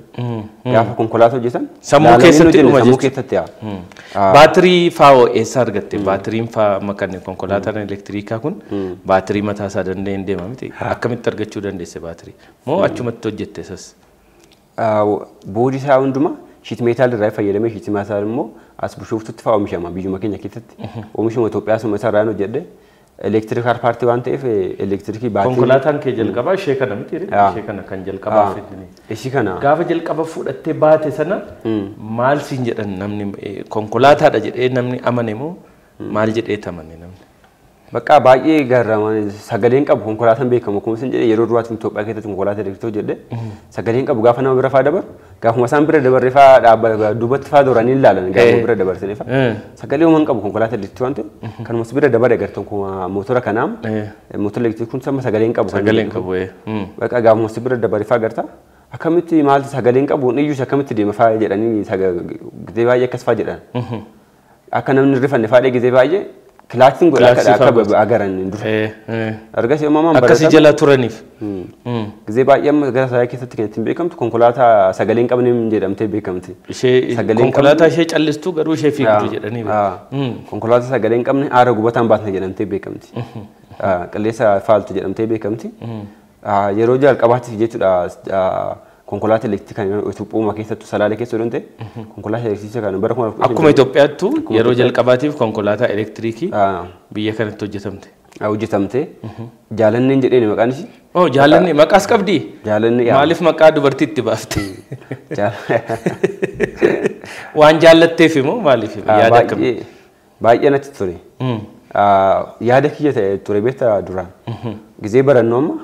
gaafa konkolaataa hojjetan sammuu keessatti dhuma sammuu keessatti baatirii fa'aa eessa argatte baatiriin fa'aa makanne konkolaataan elektiriikaa kun baatirii mataa isaa danda'e hin deema miti akkamitti argachuu dandeesse baatirii moo achumatti hojjette isas boodii isaa hundumaa shiit meetaal irraa fayyadamee shiit meetaal immoo as bishooftutti fa'aa oomishama biyyuma keenya keessatti oomishuma Itoophiyaa suma isaa irraan hojjedhe Electric car party waan ta'eef electric baatii. Konkolaataan kee jalqabaa ishee kana miti ishee kana kan jalqabaa fidini. Ishii kana. Gaafa jalqaba fudhattee baate sana maal siin jedhan namni konkolaataadha jedhee namni amane moo maal jedhee tamane namni. Bakka baay'ee garraman sagaleen qabu konkolaataan beekamu kuma sin jedhee yeroo duraatti Itoophiyaa keessatti konkolaataa elektirikii jedhee sagaleen qabu gaafa nama bira faa dabar gaafuma isaan bira dabarre faa dhaabbata duubatti faa dooranii ilaalan gaafa bira dabarsanii faa sagalee uuman qabu konkolaataa elektirikii waan ta'e kan mas bira dabare agartan kuma mootora kanaam mootora elektirikii kun sama sagaleen qabu bakka gaafuma mas bira dabare faa agarta akkamitti maalti sagaleen qabu iyyuu akkamitti deema faa jedhanii gizee baay'ee akkas faa jedhan akka namni rifanne faa gizee baay'ee Kilaatiin godha akka agaran dura. Argasi uumamaan barata. Akkasii jala turaniif. Gizee baay'ee amma gara isaa keessatti kan ittiin beekamtu konkolaataa sagaleen qabne jedhamtee beekamti. Konkolaataa ishee callistuu garuu ishee fiigdu jedhanii. Konkolaataa sagaleen qabne aara gubataan baatne jedhamtee beekamti. Qilleessa faaltu jedhamtee beekamti. Yeroo jalqabaatiif jechuudha. Konkolaataa elektirikaa Itoophiyaa keessattuu Salaalee keessa oolante konkolaataa elektirikaa kan bara kuma akkuma Itoophiyaattu yeroo jalqabaatiif konkolaataa elektirikii biyya kanatti hojjetamte. Hojjetamte jaalanneen jedheen maqaan ishii. Oh jaalanne maqaas qabdi. Jaalanne maaliif maqaa dubartiitti baafte? Waan jaallatteef immoo maaliif yaada akkam? Baay'ee natti ture. Yaada kiyya ta'e ture beektaa duraan. Gizee barannoo amma.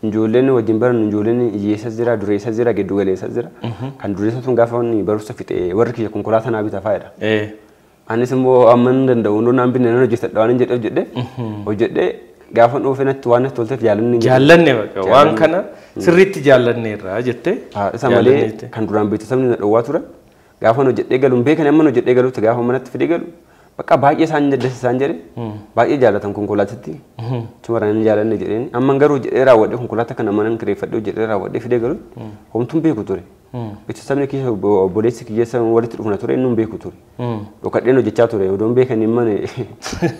Ijoolleen wajjin baran ijoolleen hiyyeessa jira dureessa jira giddu galeessa jira kan dureessa sun gaafa inni barumsa fixee warri kiyya konkolaataa naa bitaa faayida. Anis immoo amma hin danda'u hundoo naan binne nan hojjetadha waan hin hojjedhee gaafa dhufe natti waan natti tolteef jaalanne. Jaalanne waan kana sirriitti jaalanne irraa jettee. Isa malee kan duraan beeksisamni na dhowwaa ture gaafa hojjedhee galuun beekan amma hojjedhee galuutti gaafa manatti fidee galu. Bakka baay'ee isaan jaddasiisaan jedhe baay'ee jaallatan konkolaatatti tumaranii jaalanne jedheen amma garuu jedhee raawwadhee konkolaataa kana manan kireeffadhee jedhee raawwadhee fidee galu homtuun beeku ture. Beeksisni keessa obboleessi kiyyeessa walitti dhufna ture inni beeku ture. Dhokadheen hojjechaa ture odoon beekanii mana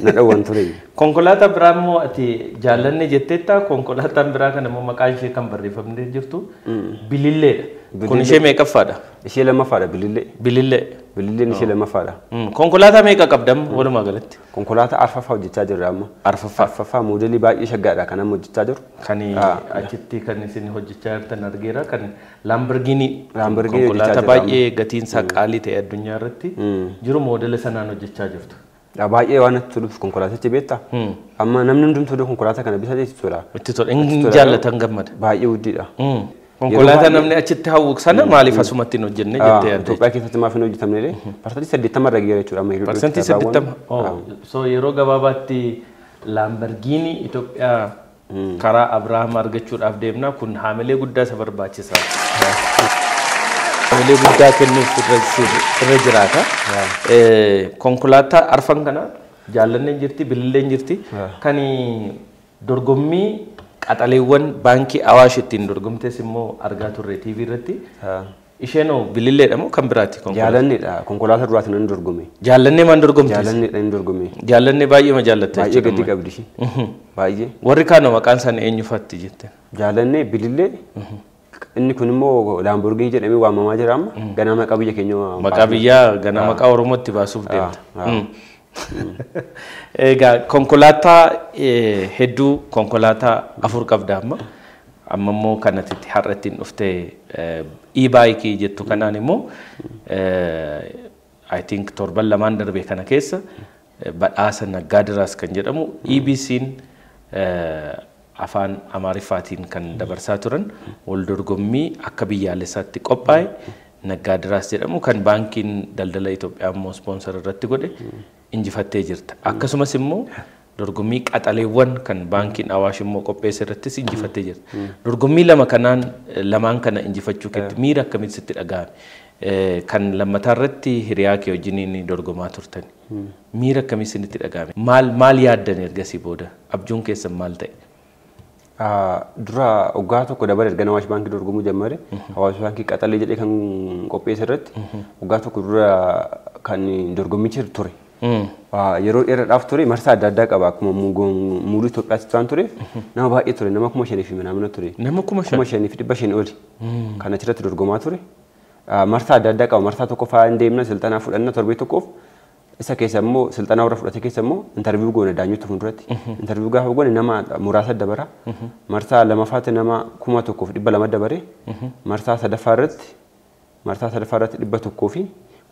na dhawwan ture. Konkolaataa biraa immoo ati jaallanne jetteetta konkolaataan biraa kana immoo maqaan ishee kan barreeffamtee jirtu bililleedha. Kun ishee meeqaffaadha? Ishee lammaffaadha bilillee. Bilillee. Bililleen ishee lammaffaadha. Konkolaataa meeqa qabdam walumaa galatti? Konkolaataa arfaffaa hojjechaa jirra amma. Arfaffaa moodelii baay'ee shaggaadha kan amma hojjechaa jiru. Kan achitti kan isin hojjechaa jirtan argeera kan Lamborghini konkolaataa baay'ee gatiin isaa qaalii ta'e addunyaa irratti jiru moodela sanaan hojjechaa jirtu. Baay'ee waan natti toluuf konkolaatichi beektaa. Amma namni hundumtuu konkolaataa kana bisa itti tola. Itti tola. Inni jaallatan gammada. Baay'ee guddiidha. Konkolaataa namni achitti hawwu sana maaliif asumatti hin hojjenne jettee yaadde? Itoophiyaa keessatti maaf hin hojjetamne parsantii 80 irra geera jechuudha amma hiriirri. Parsantii 80. So yeroo gabaabaatti Lamborghini Itoophiyaa karaa Abrahaam argachuudhaaf deemna kun haamilee guddaa isa barbaachisaa. Haamilee guddaa kennuuf irra jiraata. Konkolaataa arfan kana jaallanneen jirti bililleen jirti kan dorgommii qaxaleewwan baankii Awaash ittiin dorgomtees immoo argaa turre TV irratti. Isheenoo bililleedha moo kan biraati konkolaataa? Jaalanneedha konkolaataa duraati nan dorgome. Jaallannee maan dorgomte? Jaalanneedha hin dorgome. Jaallannee baay'ee ma jaallatte? Baay'ee gadi qabdi ishee. Baay'ee. Warri kaanoo maqaan isaanii eenyufaatti jette? Jaallannee bilillee. Inni kun immoo Lamborghini jedhamee waamamaa jira amma ganaa maqaa biyya keenya. Maqaa biyyaa ganaa maqaa Oromootti baasuuf deemta. Egaa konkolaataa hedduu konkolaataa 4 qabda amma immoo kanatti har'attiin dhuftee e-bike jettu kanaan immoo I think torban lamaan darbee kana keessa badhaasa Naggaadiraas kan jedhamu EBC'n afaan Amaariffaatiin kan dabarsaa turan wal dorgommii akka biyyaalessaatti qophaa'e Naggaadiraas jedhamu kan baankiin daldala Itoophiyaa immoo sponsor irratti godhe injifattee jirta. Akkasumas immoo dorgommii qaxaleewwan kan baankiin Awaash immoo qopheesse irrattis injifattee jirta. Dorgommii lamaan kana injifachuu keessatti miira akkamitti sitti dhaga'ame? Kan lammataa irratti hiriyaa kee wajjiniin dorgomaa turtan. Miira akkamitti sitti dhaga'ame? Maal yaaddan ergasii booda? Abjuun keessan maal ta'e? Dura waggaa tokko dabale erga Awaash baankii dorgomuu jalqabe. Awaash baankii qaxalee jedhee kan qopheesse irratti waggaa tokko dura kan dorgommichi ture. Yeroo dheeraadhaaf ture marsaa adda addaa qaba akkuma muuluu Itoophiyaatti waan tureef nama baay'ee ture nama 5,000 fi naamna ture. Nama 5,000 fi 500 oli. Kan achirratti dorgomaa ture. Marsaa adda addaa qaba marsaa tokko fa'aa hin deemna silxanaa fudhanna torbee tokkoof isa keessa immoo silxanaa warra fudhate keessa immoo interview goone daanyootti fuulduratti interview gaafa goone nama muraasa dabara marsaa lamaffaatti nama 1,200 dabare marsaa sadaffaa irratti 100 fi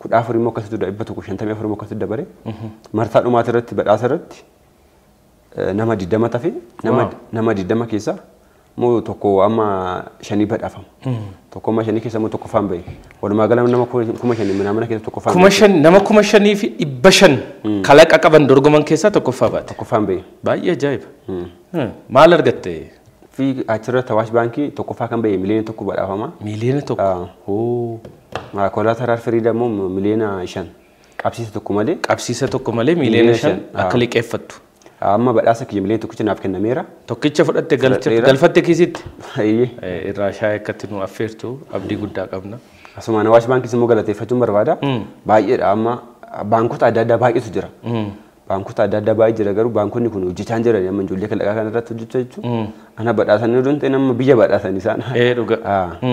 14 immoo akkasitti 154 immoo akkasitti dabare marsaa dhumaati irratti badhaasa irratti nama 20 tafe nama 20 keessa moo tokko amma 5 badhaafamu tokko amma 5 keessa moo tokko faan bahe walumaa gala nama 5,000 mana keessa tokko faan 5,000 nama 5,000 fi 500 kalaqa qaban dorgoman keessa tokko faa baate tokko faan bahe baay'ee ajaa'iba maal argatte fi achirratti Awaash baankii tokko faa kan bahe miliyoona tokko badhaafama miliyoona tokko koolaateraa firiidam immoo miliyoona 5 qabsiisa tokko malee miliyoona 5 akka liqeeffattu amma badhaasa kiyya miliyoona tokkicha naaf kennameera tokkicha fudhatte galfatte kiisitti irraa shaayii akkatti nu affeertu abdii guddaa qabna asumaan Awaash baankii immoo galateeffachuun barbaada baay'eedha amma baankota adda addaa baay'eetu jira baankota adda addaa baay'ee jira garuu baankonni kun hojjechaa hin jiran amma ijoollee kalaqaa kana irratti hojjechaa jechuun ana badhaasanii odoon ta'e nama biyya badhaasan isaan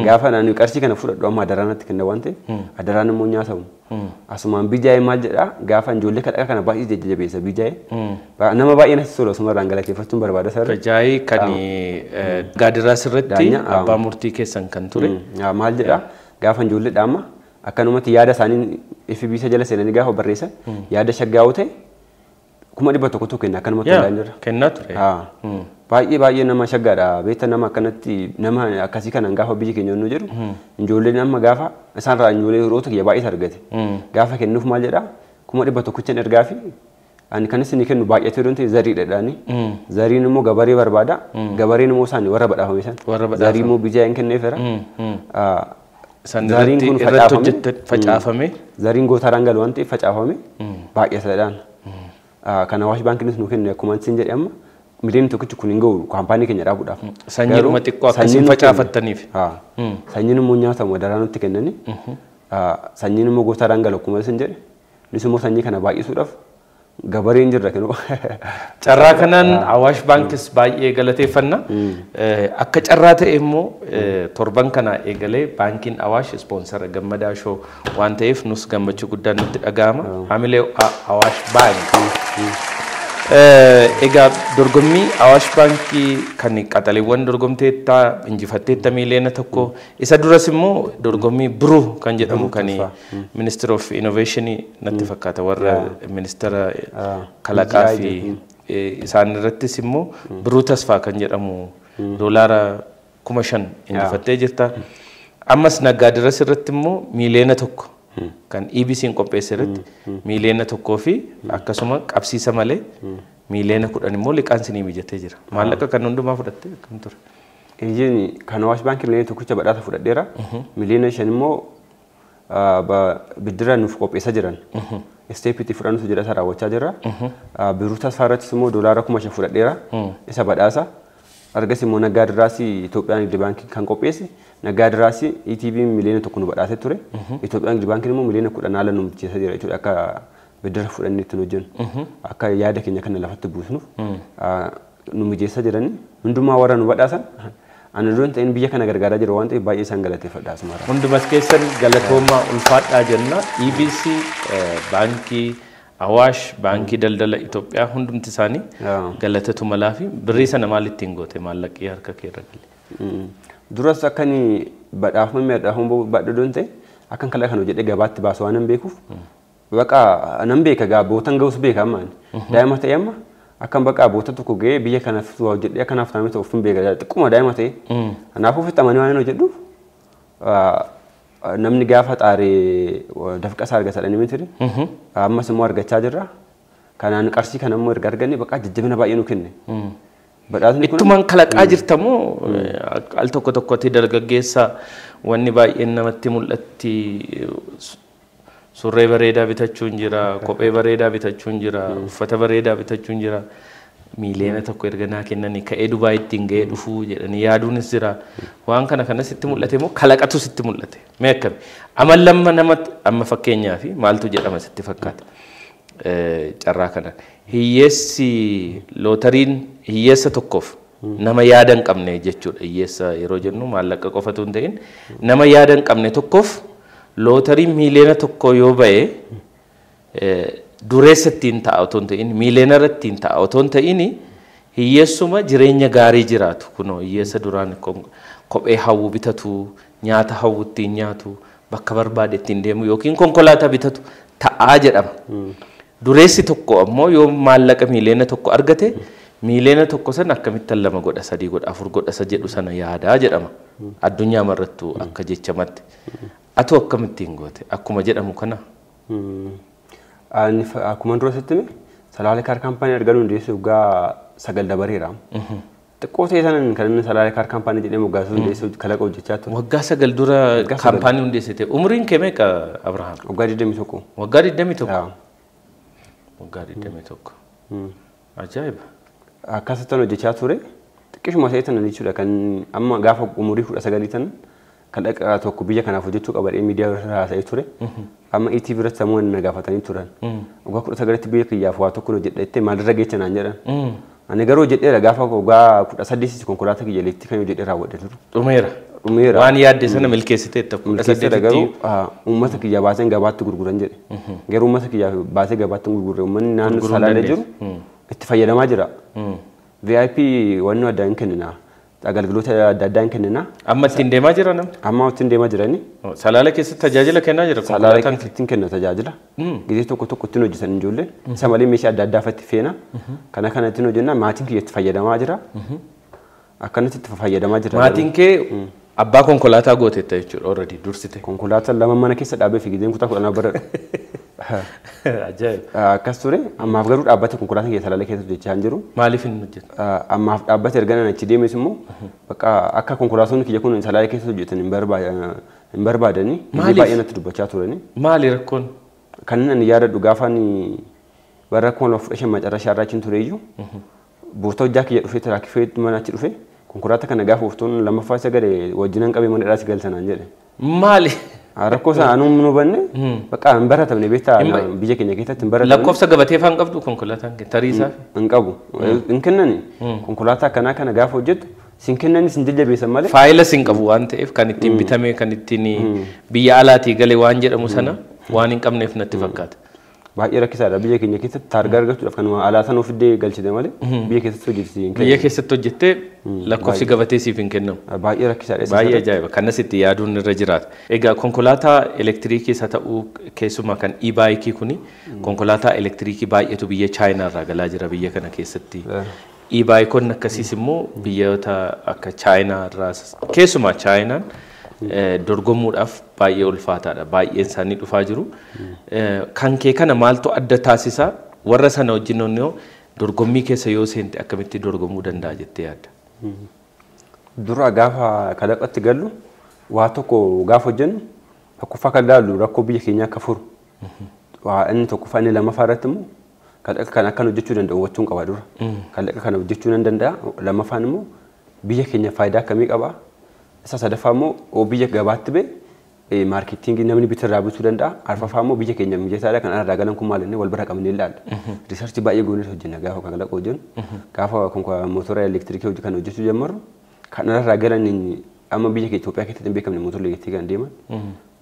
gaafa naannoo qarshii kana fudhadhu amma adaraanatti kenna waan ta'e adaraan immoo nyaatamu asumaan bijaa'ee maal jedhaa gaafa ijoollee kalaqaa kana baay'ee jajjabeessa bijaa'ee nama baay'ee natti tola asumarraan galateeffachuun barbaada sarara. Bijaa'ee kan gaadiraas irratti abbaa murtii keessan kan ture. Maal jedhaa gaafa ijoolleedha amma akkanumatti yaada isaanii FBC jala seenanii gaafa barreessan yaada shaggaa'uu ta'e 100,000 kenna akkanumatti ilaalaa jirra. Kennaa ture. Baay'ee nama shaggaadha beekta nama akkanatti nama akkasii kanan gaafa biyyi keenya nu jedhu ijoolleen amma gaafa isaanirraa ijoollee roota kiyya baay'ee argate gaafa kennuuf maal jedhaa 100,000 ergaa fi ani kan isin kennu baay'atee doonte zariidhaadhaani zariin immoo gabaree barbaada gabareen immoo isaanii warra badhaafame san zarii immoo bijaa'een kenneefera zariin kun facaafame zariin gootaraan galu waan ta'eef facaafame baay'ataadhaan kan Awaash baankiinis nu kenne akkuma isin jedhe amma miliyoona tokkichi kun hin ga'u kaampaanii keenya dhaabuudhaaf. Sanyiidhuma xiqqoo akkasiin facaafattaniif. Sanyiin immoo nyaatamu daraa nutti kennanii sanyiin immoo gootaraan galu akkuma isin jedhe nus immoo sanyii kana baay'isuudhaaf gabareen jirra kennu. Carraa kanaan Awaash baankis baay'ee galateeffanna. Akka carraa ta'e immoo torban kana eegalee baankiin Awaash ispoonsara Gammadaa Shoo waan ta'eef nus gammachuu guddaan nutti dhaga'ama. Haamilee Awaash baankii. Egaa dorgommii Awaash baankii kan qaxaleewwan dorgomteetta injifatteetta miliyoona tokko isa duras immoo dorgommii biruu kan jedhamu kan Minister of Innovation natti fakkaata warra ministeera kalaqaa fi isaan irrattis immoo biruu tasfaa kan jedhamu doolaara 5,000 injifattee jirta ammas naggaadiras irratti immoo miliyoona tokko kan EBC'n qopheesse irratti miliyoona tokkoo fi akkasuma qabsiisa malee miliyoona 10 immoo liqaan sinii mijatee jira. Maallaqa kan hundumaa fudhattee akkam ture? Ijjiin kan Awaash baankii miliyoona tokkicha badhaasa fudhadheera. Miliyoona 5 immoo biddira nuuf qopheessaa jiran. Isteepitti fudhannutu jedha isa raawwachaa jira. Biruu tasfaa irrattis immoo doolaara 5,000 fudhadheera. Isa badhaasa. Argas immoo naggaadiraasii Itoophiyaan Nigdi baankii kan qopheesse naggaadiraasii ETB miliyoona 1 nu badhaasee ture. Itoophiyaan Nigdi baankiin immoo miliyoona 10 haala nu mijjeessaa jira jechuudha akka biddira fudhannee ittiin hojjennu. Akka yaada keenya kana lafatti buusnuuf nu mijeessaa jiranii hundumaa warra nu badhaasan ani doon ta'in biyya kana gargaaraa jira waan ta'eef baay'ee isaan galateeffadha asumara. Hundumas keessan galatoomaa ulfaadhaa jenna. EBC baankii Awaash baankii daldala Itoophiyaa hundumti isaanii galatatu malaa fi birrii sana maalitti hin goote maallaqii harka kee irra galee. Duras akkani badhaafamee badhaafamu baadhu doon ta'e akkan kala kan hojjedhee gabaatti baasu waan hin beekuuf baqa nan beeka gaa bootan ga'us beeka ammaan daa'ima ta'e amma akkan baqa boota tokko ga'ee biyya kanaaf hojjedhee akkanaaf taa'amee ta'uuf hin beeka xiqquma daa'ima ta'e kanaafuu fixamanii waan hin hojjedhuuf namni gaafa xaaree dafqa isaa argatadha ni mitiri ammas immoo argachaa jirra kanaan qarshii kana immoo erga arganne baqa jajjabina baay'ee nu kenne badhaasni kun ittumaan kalaqaa jirtamoo al tokko tokkotti dargaggeessa wanni baay'een namatti mul'atti surree bareedaa bitachuun jira kophee bareedaa bitachuun jira uffata bareedaa bitachuun jira miliyoona tokko erga naa kennanii ka'ee Dubaayitti hin ga'ee dhufuu jedhanii yaaduunis jira waan kana kana sitti mul'ate immoo kalaqatu sitti mul'ate mee akkami amallamma nama amma fakkeenyaa fi maaltu jedhama sitti fakkaata carraa kana hiyyeessi lootariin hiyyeessa tokkoof nama yaada hin qabne jechuudha hiyyeessa yeroo jennu maallaqa qofatu hin ta'in nama yaada hin qabne tokkoof lootariin miliyoona tokko yoo ba'e dureessattiin ta'a otoo hin ta'in miileenarrattiin ta'a otoo hin ta'in hiyyeessuma jireenya gaarii jiraatu kunoo hiyyeessa duraan kophee hawwu bitatu nyaata hawwu ittiin nyaatu bakka barbaade ittiin deemu yookiin konkolaataa bitatu ta'aa jedhama. Dureessi tokko ammoo yoo maallaqa miileena tokko argate miileena tokko san akkamittan 2 godha 3 godha 4 godha isa jedhu sana yaadaa jedhama. Addunyaa marrattu akka jechamatti. Atu akkamittiin goote akkuma jedhamu kana. Ani akkuma dura sitti salaalee kaar kaampaanii arganu hundeessuuf gaa 9 dabareera. Xiqqoo ta'e sanan kan inni salaalee kaar kaampaanii jedhee moggaasuu hundeessuuf kalaqa hojjechaa ture. Waggaa 9 dura kaampaanii hundeessite. Umriin kee meeqa Abrahaam? Waggaa 21. Waggaa 21. Waggaa 21. Ajaa'iba. Akkasitti hojjechaa ture. Xiqqishuma ta'e sanan jechuudha kan amma gaafa umurii 19 tan kalaqa tokko biyya kanaaf hojjechuu qabadhee miidiyaa irra haasa'ee ture. Amma ETV irratti sammuu na gaafatanii turan. Waggaa 19tti biyya kiyyaaf waa tokko hojjedheetti maalirra geecha naan jedhan. Ani garuu hojjedheera gaafa waggaa 18 konkolaataa kiyya elektiriikii kan hojjedhee raawwadhe ture. Dhumeera. Waan yaadde sana milkeessiteetta 18 garuu uummata kiyya baaseen gabaatti gurguran jedhe. Garuu uummata kiyya baasee gabaatti gurgure uummanni naannoo salaalee jiru itti fayyadamaa jira. VIP wanni adda hin kennina. Agalgaloota adda addaa hin kennina. Amma ittiin deemaa jira namni? Amma ittiin deemaa jirani. Salaalee keessatti tajaajila kennaa jira konkolaataan? Salaalee keessatti kenna tajaajila. Gizee tokko tokko ittiin hojjetan ijoolleen. Isa malee meeshaa adda addaa fatti feena. Kana kana ittiin hojjenna maatiin kiyya itti fayyadamaa jira. Akkanatti itti fayyadamaa jira. Maatiin kee abbaa konkolaataa gooteetta jechuudha already dursite. Konkolaataa 2 mana keessa dhaabee fi gizeen kutaa 10 bara. Ajaa'iba. Akkas ture ammaaf garuu dhaabbate konkolaataan kiyya salaalee keessa hojjechaa hin jiru. Maaliif hin hojjetu? Ammaaf dhaabbate erga achi deemes immoo bakka akka konkolaatonni kiyya kun salaalee keessa hojjetan hin barbaadani. Baay'ee natti dubbachaa turani. Maali rakkoon? Kan inni yaadadhu gaafa bara 2015 macarrashaa irraatiin ture iyyuu buufata hojjaa kiyya dhufee tiraakifee manatti dhufee konkolaataa kana gaafa uftuun lammaffaa isa gade wajjinan qabee mana dhaasi galtanaan jedhe. Maali? Rakkoo isaa anuu nu banne bakka hin baratamne beektaa biyya keenya keessatti hin baratamne. Lakkoofsa gabatee faan qabdu konkolaataan tarii isaa hin qabu. Hin kennani konkolaataa akkanaa kana gaafa hojjettu sin kennani sin jajjabeessan malee. Faayila sin qabu waan ta'eef kan ittiin bitamee kan ittiin biyya alaatii galee waan jedhamu sana waan hin qabneef natti fakkaata. Baay'ee rakkisaadha biyya keenya keessatti taargaa argachuudhaaf kan alaataan ofiddee galchite malee biyya keessatti hojjettee biyya keessatti hojjettee lakkoofsi gabatee siif hin kennamu. Baay'ee rakkisaadha. Baay'ee ajaa'iba kanas itti yaaduun irra jiraata. Egaa konkolaataa elektiriikii isa ta'uu keessumaa kan e-baayikii kuni konkolaataa elektiriikii baay'eetu biyya Chaayinaa irraa galaa jira biyya kana keessatti. E-baayikoonni akkasiis immoo biyyoota akka Chaayinaa irraa keessumaa Chaayinaan dorgomuudhaaf baay'ee ulfaataadha. Baay'een isaanii dhufaa jiru. Kan kee kana maaltu adda taasisa? Warra sana wajjin yoo dorgommii keessa yoo seente akkamitti dorgomuu danda'a jettee yaadda? Dura gaafa kalaqatti gallu waa tokko gaafa hojjennu tokkoffaa kan laallu rakkoo biyya keenyaa akka furu. Inni tokkoffaa inni lammaffaa irratti immoo kalaqa kana akkan hojjechuu danda'u hubachuun qaba dura. Kalaqa kana hojjechuu nan danda'a. Lammaffaan immoo biyya keenya faayidaa akkamii qaba? Isa sadaffaa immoo biyya gabaatti bee maarketingii namni bitirraa bituu danda'a. Arfaffaa immoo biyya keenya mijataadha kan irraa galan kun maal inni wal bira qabnee ilaalla. Riisarchii baay'ee goonee hojjenna gaafa kalaqa hojjennu. Gaafa mootora elektiriikii kan hojjechuu jalqabnu kan irraa galan amma biyya keenya Itoophiyaa keessatti hin beekamne mootora elektiriikii kan deeman.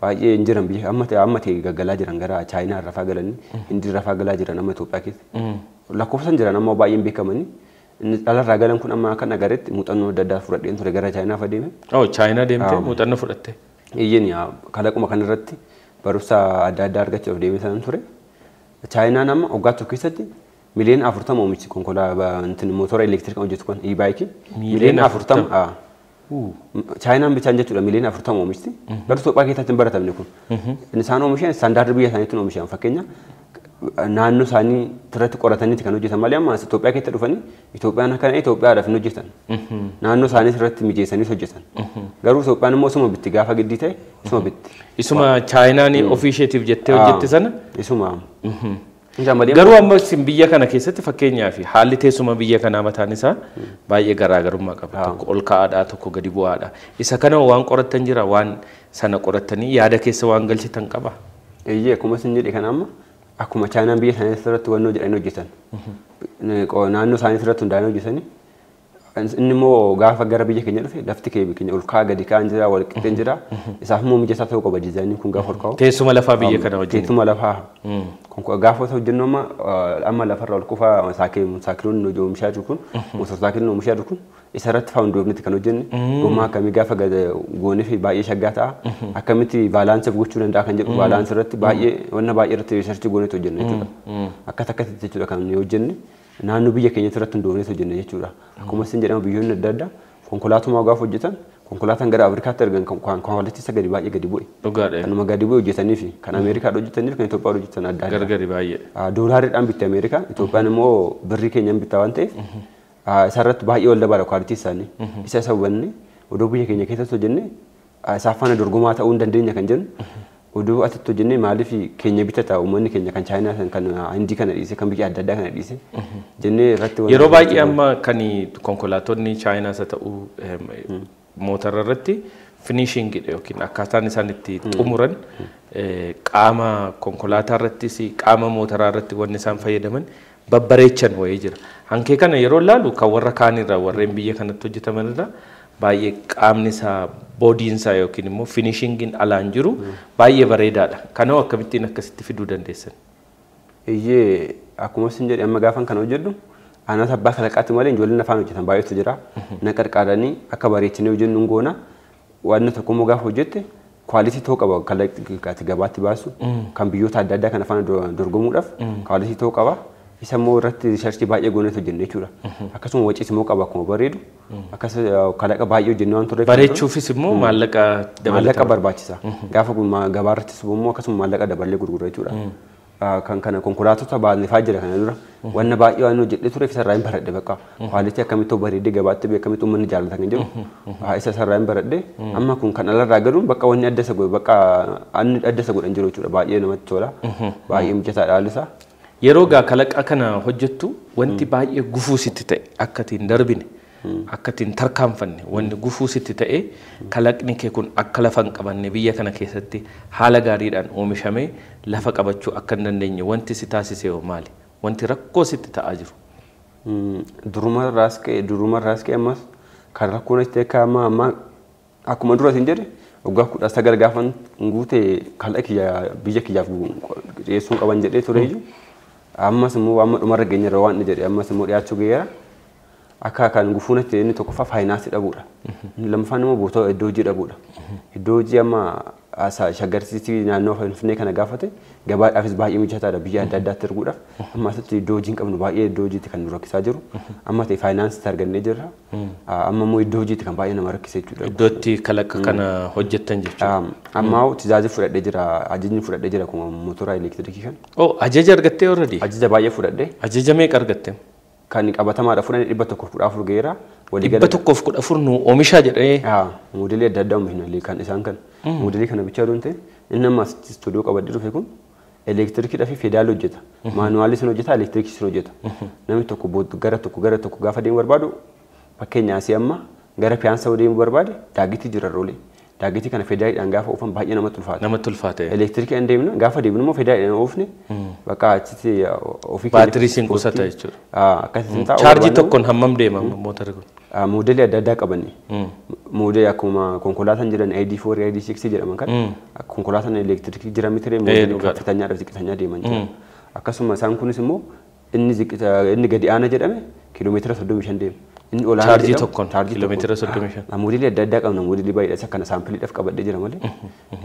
Baay'ee hin jiran biyya amma ta'e gaggalaa jiran gara Chaayinaa irraa galanii Indii irraa galaa jiran amma Itoophiyaa keessa. Lakkoofsan jiran amma baay'een beekamanii. Dhalarraa galan kun amma kan agaretti muuxannoo adda addaa fudhadheen ture gara Chaayinaa fadeeme. Chaayinaa deemtee muuxannoo fudhatte. Iyyeen kalaquma kan irratti barumsa adda addaa argachuuf deemee sanan ture. Chaayinaan amma waggaa tokko keessatti miliyoona 40 oomishti konkolaataa mootora elektiriikii hojjetu kan e-baayikii. Miliyoona 40. Chaayinaan bichaan jechuudha miliyoona 40 oomishti. Garuu Itoophiyaa keessatti hin baratamne kun. Isaan oomishan istaandaardii biyya isaaniitiin oomishan fakkeenya. Naannoo isaanii irratti qoratanii kan hojjetan malee amma Itoophiyaa keessatti dhufanii Itoophiyaan akka Itoophiyaadhaaf hin hojjetan. Naannoo isaanii irratti mijeessanii hojjetan. Garuu Itoophiyaan immoo isuma bitti gaafa giddii ta'e isuma bitti. Isuma Chaayinaan ofii isheetiif jettee hojjette sana? Isuma. Garuu amma biyya kana keessatti fakkeenyaa fi haalli teessuma biyya kanaa mataan isaa baay'ee garaagarummaa qaba. Tokko ol ka'aadhaa tokko gadi bu'aadha. Isa kana waan qorattan jira waan sana qorattanii yaada keessa waan galchitan qaba. Eeyyee akkuma isin jedhe kana amma akkuma Chaayinaan biyya isaanii irratti wannoo jedhanii hojjetan. Naannoo isaanii irratti hundaa'anii hojjetanii inni immoo gaafa gara biyya keenya dhufe lafti keenya ol ka'aa gadi ka'an jira wal qixxeen jira isaaf immoo mijataa ta'uu qaba diizaayiniin kun gaafa ol ka'u teessuma lafaa biyya kana wajjin teessuma lafaa gaafa hojjennu amma lafarra ol kufaa saakiloon oomishaa jiru kun motor saakiloon oomishaa jiru kun isarratti faawundoofniti kan hojjenne gommaa akkamii gaafa goonee fi baay'ee shaggaa ta'a akkamitti baalaansa gochuu danda'a kan jedhu baalaansa irratti baay'ee wanna baay'ee irratti riisarchii gooneet hojjenne jechuudha akkasitti jechuudha kan hojjenne naannoo biyya keenya irratti hundoofneet hojjenne jechuudha akkuma isin jedhama biyyoonni adda addaa konkolaatuma gaafa hojjetan konkolaataan gara Afrikaatti ergan kan kwaaliti isa gadi baay'ee gadi bu'e kanuma gadi bu'e hojjetanii fi kan Ameerikaadha hojjetanii fi kan Itoophiyaadha hojjetan adda adda gargari baay'ee doolaariidhaan bitte Ameerikaa Itoophiyaan immoo birrii keenyaan bitta waan ta'eef isarratti baay'ee wal dabala kwaalitii isaanii isa hubanne odoo biyya keenya keessatti hojjenne isaaf faana dorgomaa ta'uu hin dandeenya kan jennu oduu asitti hojjennee maaliif keenya bitata uummanni keenya kan chaayinaa kan hindii kana dhiise kan biyya adda addaa kana dhiise jennee irratti yeroo baay'ee amma kan konkolaatonni chaayinaas ta'uu mootora irratti finishingidha yookiin akkaataan isaan itti xumuran qaama konkolaataa irrattis qaama mootoraa irratti wanni isaan fayyadaman babbareechan wayii jira hankee kana yeroo laalu kan warra kaanirraa warreen biyya kanatti hojjetaman irraa baay'ee qaamni isaa boodiin isaa yookiin immoo finishingiin alaan jiru baay'ee bareedaadha. Kanoo akkamittiin akkasitti fiduu dandeessan? Iyyee akkuma isin jedhe amma gaafan kana hojjedhu aanas abbaa kalaqaatti malee ijoolleen afaan hojjetan baay'eetu jira. Na qarqaaranii akka bareechinee hojjennu goona waan tokko immoo gaafa hojjette kwaalitii ta'uu qaba kalaqaatti gabaatti baasu kan biyyoota adda addaa kan afaan dorgomuudhaaf kwaalitii ta'uu qaba. Isa immoo irratti riisarchii baay'ee gooneet hojjenne jechuudha. Akkasuma waciis immoo qaba akkuma bareedu. Akkas kalaqa baay'ee hojjenne waan turreef. Bareechuufis immoo maallaqa maallaqa barbaachisa. Gaafa gabaa irrattis immoo akkasuma maallaqa dabalee gurgura jechuudha. Kan kana konkolaatota baasnefaa jira kana dura. Wanna baay'ee waan hojjedhe tureef isa irraa hin baradhe bakka. Kwaalitii akkamitti bareedee gabaatti akkamitti uummanni jaallata kan jedhu. Isa irraa hin baradhe. Amma kun kan alarraa galuun bakka wanni adda isa godhe bakka anni adda isa godhan jiru jechuudha. Baay'ee namatti tola. Baay'ee mijataadha haalli isaa. Yeroo gaa kalaqa kana hojjettu wanti baay'ee gufuu sitti ta'e akka ittiin darbine akka ittiin tarkaanfanne wanti gufuu sitti ta'e kalaqni kee kun akka lafa hin qabanne biyya kana keessatti haala gaariidhaan oomishamee lafa qabachuu akka hin dandeenye wanti si taasisee maali? Wanti rakkoo sitti ta'aa jiru? Durumarraas ka'e ammas kan rakkoon itti amma akkuma dura isin jedhe waggaa 19 gaafan guute kalaqi biyya kiyyaaf dhiyeessuun qaban jedhee tureeyyuu ammas immoo amma dhumarra geenyarra waan jedhe ammas immoo dhiyaachuu geera akka kan gufuun itti inni tokkoffaa faayinaansii dhabuudha lammaffaan immoo boota iddoo hojii dhabuudha iddoo hojii amma shagarsiisii naannoo Finfinnee kana gaafate gabaadhaafis baay'ee mijataadha biyya adda addaatti erguudhaaf amma asitti iddoo hojii hin qabnu baay'ee iddoo hojiitti kan nu rakkisaa jiru amma ta'e faayinaansii argannee jirra amma immoo iddoo hojiitti kan baay'ee nama rakkisee jechuudha iddootti kalaqa kana hojjettan jechuudha amma tajaajila fudhadhee jira ajajni fudhadhee jira kuma mootora elektirikii kan ajaja argattee already ajaja baay'ee fudhadhee ajaja meeqa argatte kan qabatamaadha fudhanii 114 geera walii gala 114 nu oomishaa jedhee moodelii adda addaa oomishna kan isaan kan moodelii kana bicha doonte inni amma stuudiyoo qabadhee dhufe kun elektirikii dhafi feedaal hojjeta maanuwaalii sun hojjeta elektirikii sun hojjeta namni tokko gara tokko gaafa deemu barbaadu fakkeenyaa asii amma gara piyaansa deemu barbaade daagitii jira roolee daagitii kana feedaaliidhaan gaafa oofan baay'ee namatti ulfaata elektirikii an deemna gaafa deemnu immoo feedaaliidhaan oofne bakka achitti ofii baatirii siin qusata jechuudha akkasitti ta'a chaarjii tokkoon hammam deema mootarri kun moodelii adda addaa qabanne moodelii akkuma konkolaataan jiran ID4 ID6 jedhaman kan konkolaataan elektirikii jira mitire moodelii kaffitanyaa fi ziqqitanyaa deeman jira akkasuma isaan kunis immoo inni gadi aana jedhame kiiloomeetira 35 deema inni olaanaa chaarjii tokkoon kiiloomeetira 35 moodelii adda addaa qabna moodelii baay'eedha isa kana saampiliidhaaf qabadhee jira malee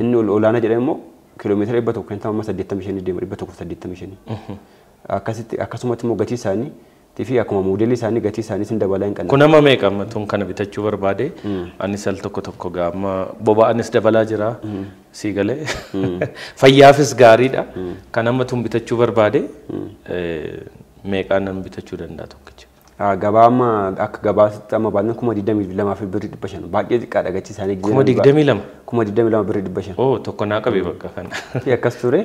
inni olaanaa jedhame immoo kiiloomeetira 185 deema 185 akkasitti akkasumatti immoo gatii isaanii tifi akkuma moodelii isaanii gatii isaanii sin dabalaa hin qabne kun amma meeqa tun kana bitachuu barbaade anis al tokko gaama boba'anis dabalaa jira sii galee fayyaafis gaariidha kan amma tun bitachuu barbaade meeqaan nan bitachuu danda'a tokkicha gabaa amma akka gabaasitti amma baadna 22 fi birrii 500 baay'ee xiqqaadha gatii isaanii 22 birrii 500 tokko naa qabee bakka kana akkas ture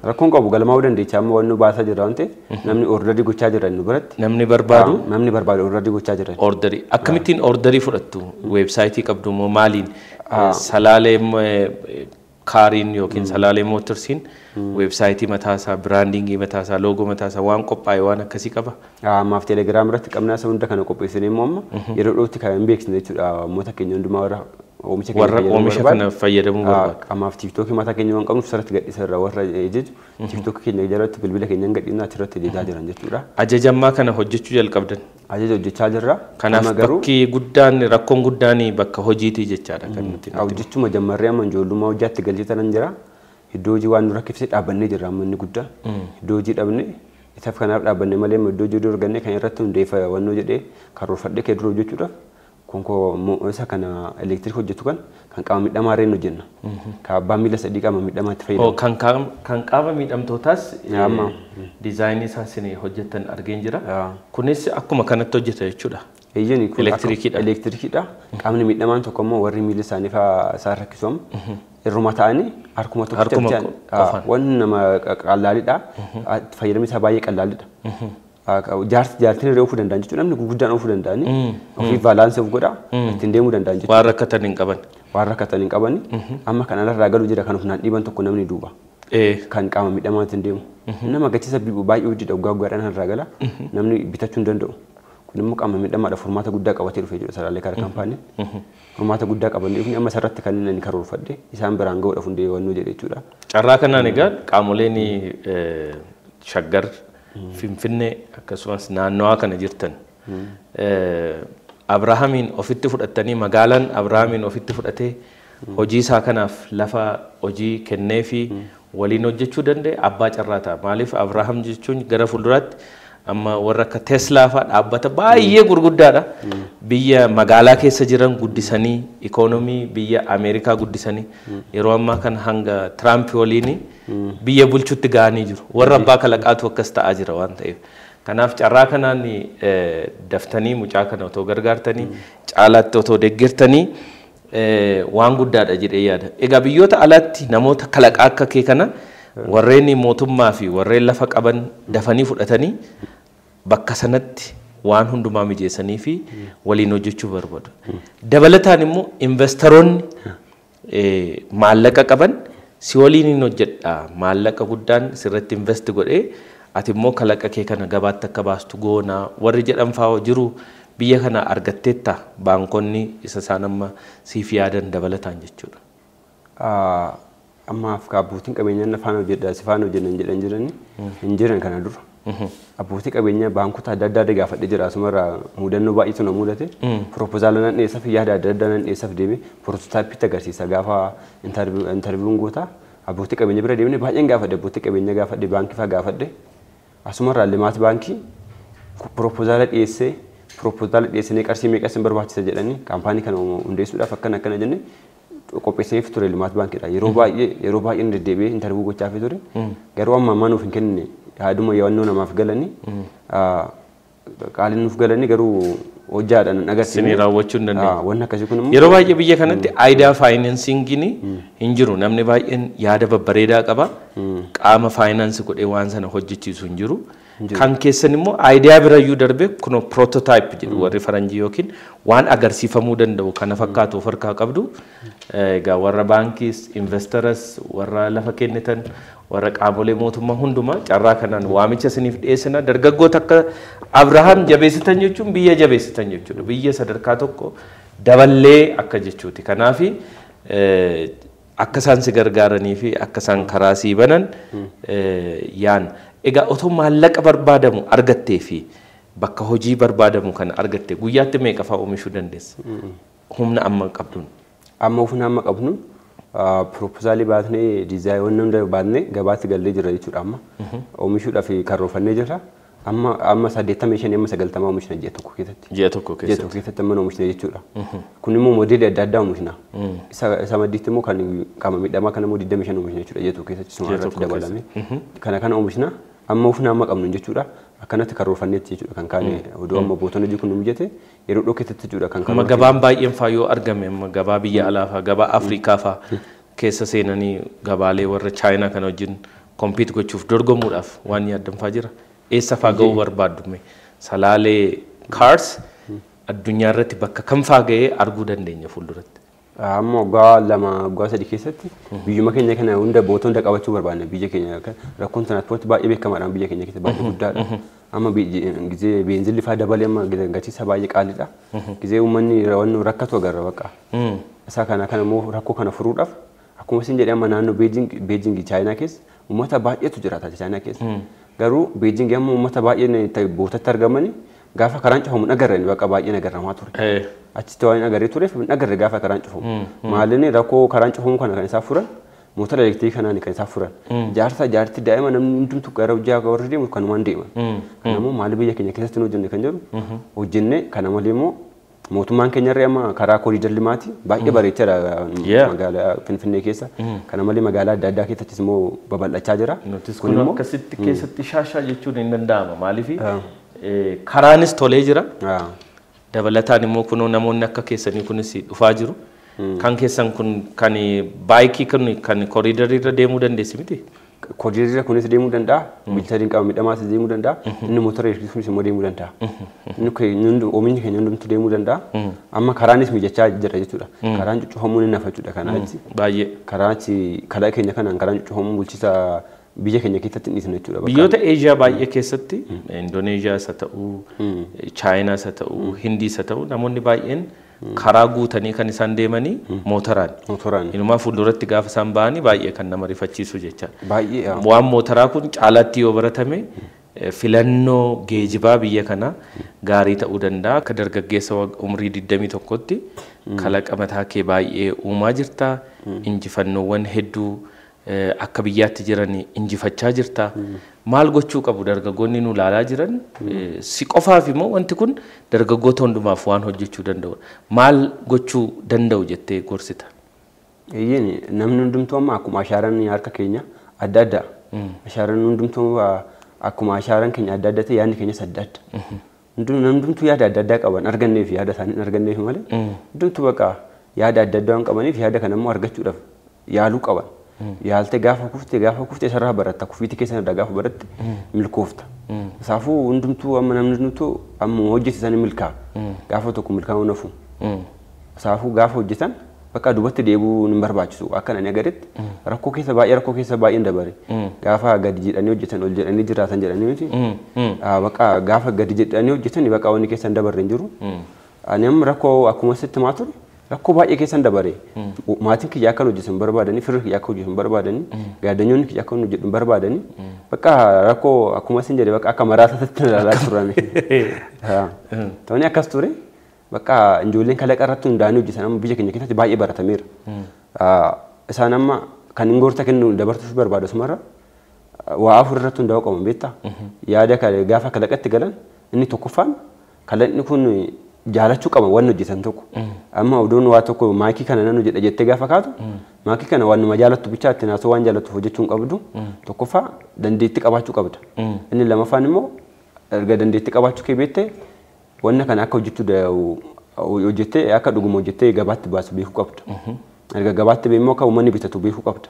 rakkoon qabu galmaa'uu dandeecha amma wannu baasaa jira waan ta'eef namni ordarii gochaa jira nu biratti namni barbaadu ordarii gochaa jira ordarii akkamittiin ordarii fudhattu weebsaayitii qabdu moo maaliin salaalee kaariin yookiin salaalee mootorsiin weebsaayitii mataasaa biraandingii mataasaa loogoo mataasaa waan qophaa'e waan akkasii qaba. Ammaaf teelegiraam irratti qabnaa isa hunda kana qopheessanii immoo amma yeroo dhiyootti kan hin beeksisne jechuudha uummata keenya hundumaa warra oomisha kana fayyadamuu barbaadu. Ammaaf tiiktookii mataa keenya waan qabnuuf sarratti gadhiisarra warra ejeju tiiktookii keenya jalatti bilbila keenya gadhiisna achirratti ejegaa jiran jechuudha. Ajajammaa kana hojjechuu jalqabdan. Ajaja hojjechaa jirra. Kanaaf bakki guddaan rakkoon guddaan bakka hojiitii jechaadha kan nuti. Hojjechuma jammarree amma ijoollummaa hojjaatti galchitanan jira. Iddoo hojii waan nu rakkifsee dhaabbannee jirra amma inni guddaan. Iddoo hojii dhabne isaaf kanaaf dhaabbannee malee iddoo hojii dorgannee kan irratti hundeeffa wannoo jedhee karoorfadhee kee dura hojjechuudhaaf konkoo isa kana elektiriik hojjetu kan qaama miidhamaa irreen hojjenna. Kan abbaa miila sadii qaama miidhamaa itti fayyadamu. Kan qaama miidhamtootaas diizaayinii isaa isin hojjettan argeen jira. Kunis akkuma kanatti hojjeta jechuudha. Eeyyanii kun elektiriikidha. Qaamni miidhamaan tokko immoo warri miila isaanii isaan rakkisamu irruma ta'anii harkuma tokko qofaan waan nama qallaalidha. Fayyadamni isaa baay'ee qallaalidha. Jaartiin irra oofuu danda'an jechuudha. Namni guguddaan oofuu danda'anii ofii baalaansii of godhaa ittiin deemuu danda'an jechuudha. Waan rakkatan hin qaban. Waan rakkatan hin qabani. Amma kanarraa galuu jira kan ofnaan dhiiban tokko namni duuba. Kan qaama miidhamaatiin deemu. Nama gachiisa baay'ee hojii dhuggaa guddaadhaan irraa gala. Namni bitachuu hin danda'u. Kun immoo qaama miidhamaadha furmaata guddaa qabatee dhufee jiru salaalee karaa kaampaanii. Furmaata guddaa qabannee dhufni amma sarratti kan inni karoorfadhe isaan biraan ga'uudhaaf hundee wannoo jedhe jechuudha. Carraa kanaan egaa qaamoleen shaggar Finfinnee akkasumas naannawaa kana jirtan Abrahaamiin ofitti fudhattanii magaalaan Abrahaamiin ofitti fudhatee hojii isaa kanaaf lafa hojii kennee fi waliin hojjechuu danda'e abbaa carraa ta'a. Maaliif Abrahaam jechuun gara fuulduraatti amma warra akka Teslaa fa'aa dhaabbata baay'ee gurguddaadha. Biyya magaalaa keessa jiran guddisanii ikoonomii biyya Ameerikaa guddisanii yeroo ammaa kan hanga Tiraamp waliin biyya bulchutti ga'anii jiru. Warra abbaa kalaqaatu akkas ta'aa jira waan ta'eef. Kanaaf carraa kanaan daftanii mucaa kana otoo gargaartanii caalaatti otoo deeggartanii waan guddaadha jedhee yaada. Egaa biyyoota alaatti namoota kalaqaa akka kee kana warreen mootummaa fi warreen lafa qaban dafanii fudhatanii bakka sanatti waan hundumaa mijeessanii fi waliin hojjechuu barbaadu. Dabalataan immoo investoroonni maallaqa qaban si waliin hin hojjedha maallaqa guddaan sirratti invest godhee ati immoo kalaqa kee kana gabaatti akka baastu goonaa warri jedhan fa'aa jiru biyya kana argatteetta baankonni isa isaan amma siif yaadan dabalataan jechuudha. Ammaaf abbootiin qabeenyaa afaan hojjedhaa si faana hojjennan jedhan jiranii hin jiran kana dura. Abbootii qabeenyaa baankota adda addaa gaafadhee jira asumarraa mudannoo baay'eetu na mudate. Piroopozaala nan dhiyeessaaf yaada adda addaa nan dhiyeessaaf deeme piroototaayippiitti agarsiisa gaafa intarviiwuun goota abbootii qabeenyaa bira deemnee baay'een gaafadhe abbootii qabeenyaa gaafadhe baankii fa'aa gaafadhe asumarraa limaati baankii piroopozaala dhiyeessinee qarshii meeqa isin barbaachisa jedhanii kaampaanii kana hundeessuudhaaf akkana jennee qopheessaniif ture limaati baankiidha. Yeroo baay'ee deddeebi'ee intarviiwuu gochaa fi ture garuu amma ammaa nuuf hin kennine yaaduma yaadannoo namaaf galanii qaaliin nuuf galanii garuu hojjaadhaan agarsiisanii sinii raawwachuu hin dandeenye. Wanni akkasii kun immoo yeroo baay'ee biyya kanatti aayidaa faayinaansiingiin hin jiru namni baay'een yaada babbareedaa qaba qaama faayinaansi godhee waan sana hojjechiisu hin jiru. Kan keessan immoo aayidaa birayyuu darbe kuno proototaayip jedhu warri faranjii yookiin waan agarsiifamuu danda'u kana fakkaatu of harkaa qabdu. Egaa warra baankiis investors warra lafa kennitan warra qaamolee mootummaa hundumaa carraa kanaan waamicha isiniif dhiyeessina dargaggoota akka Abrahaam jabeessitan jechuun biyya jabeessitan jechuudha. Biyya sadarkaa tokko daballee akka jechuuti. Kanaaf akka isaan si gargaaranii fi akka isaan karaa sii banan yaan. Egaa otoo maallaqa barbaadamu argattee fi bakka hojii barbaadamu kana argatte guyyaatti meeqa fa'aa oomishuu dandeessa? Humna amma qabduun. Amma humna amma qabnuun proposaalii baasnee diizaayinii hunda baasnee gabaatti gallee jira jechuudha amma. Oomishuudhaaf karoorfannee jira. Amma 85 amma 90 oomishna ji'a tokko keessatti. Ji'a tokko keessatti amma oomishna jechuudha. Kun immoo moodeelii adda addaa oomishna. Isa maddiitti immoo kan qaama miidhamaa kana immoo 25 oomishna jechuudha ji'a tokko keessatti suma irratti dabalame. Kana oomishna. Amma ufna amma qabnu jechuudha akkanatti karoorfanneetti jechuudha kan kaane odoo amma bootonni hojii kun mijate yeroo dhokeetti jechuudha kan karoorfanne. Gabaan baay'een fa'aa yoo argame amma gabaa biyya alaa fa'aa gabaa Afrikaa fa'aa keessa seenanii gabaalee warra Chaayinaa kana wajjin kompiit gochuuf dorgomuudhaaf waan yaaddan fa'aa jira. Eessa fa'aa ga'uu barbaaddume salaalee kaars addunyaa irratti bakka kam fa'aa ga'ee arguu dandeenya fuulduratti. Amma waggaa lama waggaa sadii keessatti biyyuma keenya kana hunda bootoo hunda qabachuu barbaanna biyya keenya rakkoon tiranspoortii baay'ee beekamaadhaan biyya keenya keessa baay'ee guddaadha. Amma gizee beenzilli faa dabalee amma gatiisa baay'ee qaaliidha. Gizee uummanni rakkatu agarra bakka. Isaa kana immoo rakkoo kana furuudhaaf akkuma isin jedhee amma naannoo Beejing Chaayinaa keessa uummata baay'eetu jiraata Chaayinaa keessa. Garuu Beejing amma uummata baay'een bootatti argamanii gaafa karaan cufamu nagarreen bakka baay'ee nagarramaa ture. Achitti waan nagarree tureef nagarree gaafa karaan cufamu. Maalinni rakkoo karaan cufamu kana kan isaa furan motora elektiriikii kanaan kan isaa furan. Jaartii daa'ima namni hundumtu gara hojii warri deemu kanumaan deeman. Kanaafuu maali biyya keenya keessatti hojjenne kan jedhu hojjenne kana malee immoo mootummaan keenyarree amma karaa kooriidar limaati baay'ee bareechaadha magaalaa Finfinnee keessa. Kana malee magaalaa adda addaa keessattis immoo babal'achaa jira. Kun akkasitti keessatti shaashaa jechuun hin danda'ama maaliif karaanis tolee jira. Dabalataan immoo kunoo namoonni akka keessanii kunis dhufaa jiru. Kan keessan kun kan baayikii kan kooriidarii irra deemuu dandeessi miti? Kooriidarii irra kunis deemuu danda'a. Bilchaatiin qaba midhamaas deemuu danda'a. Inni motora elektiriikii immoo deemuu danda'a. Inni oomishni keenya hundumtuu deemuu danda'a. Amma karaanis mijachaa jira jechuudha. Karaan cuccufamuun hin nafa jechuudha kanaachi. Baay'ee. Karaachi kalaa keenya kanaan karaan cuccufamuun bulchiisa biyya keenya keessatti hin dhiisne jechuudha. Biyyoota Eeshiyaa baay'ee keessatti Indoneeshiyaas haa ta'uu, Chaayinaas haa ta'uu, Hindiis haa ta'uu namoonni baay'een karaa guutanii kan isaan deemanii mootoraan. Inumaa fuulduratti gaafa isaan ba'anii baay'ee kan nama rifachiisu jecha. Baay'ee. Waan mootoraa kun caalaatti yoo baratame filannoo geejibaa biyya kana gaarii ta'uu danda'a. Akka dargaggeessa umrii 21tti kalaqa mataa kee baay'ee uumaa jirta. Injifannoowwan hedduu akka biyyaatti jiran injifachaa jirta. Maal gochuu qabu dargaggoonni nu ilaalaa jiran si qofaaf immoo wanti kun dargaggoota hundumaaf waan hojjechuu danda'u. Maal gochuu danda'u jettee gorsita? Namni hundumtuu amma akkuma ashaaraan harka keenya adda adda. Ashaaraan hundumtuu akkuma ashaaraan keenya adda adda ta'e yaadni keenyas adda adda. Namni hundumtuu yaada adda addaa qaban arganneef yaada isaanii arganneef malee hundumtuu bakka yaada adda addaa waan qabaniif yaada kana immoo argachuudhaaf yaaluu qaban. Yaaltee gaafa kuftee sarara baratta kufiitii keessa irraa gaafa baratte milkoofta. Saafuu hundumtuu amma namni hundumtuu amma hojjete isaanii milkaa gaafa tokko milkaa'uu nafu. Saafuu gaafa hojjetan bakka duubatti deebi'uu hin barbaachisu akka nani agaritti rakkoo keessa baay'een dabare gaafa gadi jedhanii hojjetan ol jedhanii jiraatan jedhanii miti bakka gaafa gadi jedhanii hojjetan bakka wanni keessa hin dabarre hin jiru. Ani amma rakkoo akkuma sitti maa ture rakkoo baay'ee keessa hin dabare maatiin kiyya akka hojjetan barbaadanii firri kiyya akka hojjetan barbaadanii gaaddanyoonni kiyya akka hojjetan barbaadanii bakka rakkoo akkuma isin jedhe bakka akka maraasatti ilaalaa turan. Ta'anii akkas ture. Bakka ijoolleen kalaqa irratti hundaa'anii hojjetan amma biyya keenya keessatti baay'ee baratameera. Isaan amma kan hin gorsa kennu dabarsuuf barbaadu sumarra waa afur irratti hundaa'uu qaban beektaa. Yaada gaafa kalaqatti galan inni tokkoffaan kalaqni kun jaalachuu qaban waan hojjetan tokko. Amma oduun waa tokko maakii kana nan hojjedha jettee gaafa kaatu maakii kana waan nama jaalattu bichaa itti naasoo waan jaalattu hojjechuu hin qabdu. Tokkoffaa dandeettii qabaachuu qabda. Inni lamaffaan immoo erga dandeettii qabaachuu kee beektee wanna kana akka hojjettee akka dhuguma hojjettee gabaatti baasu beekuu qabda. Erga gabaatti beekmoo akka uummanni bitatu beekuu qabda.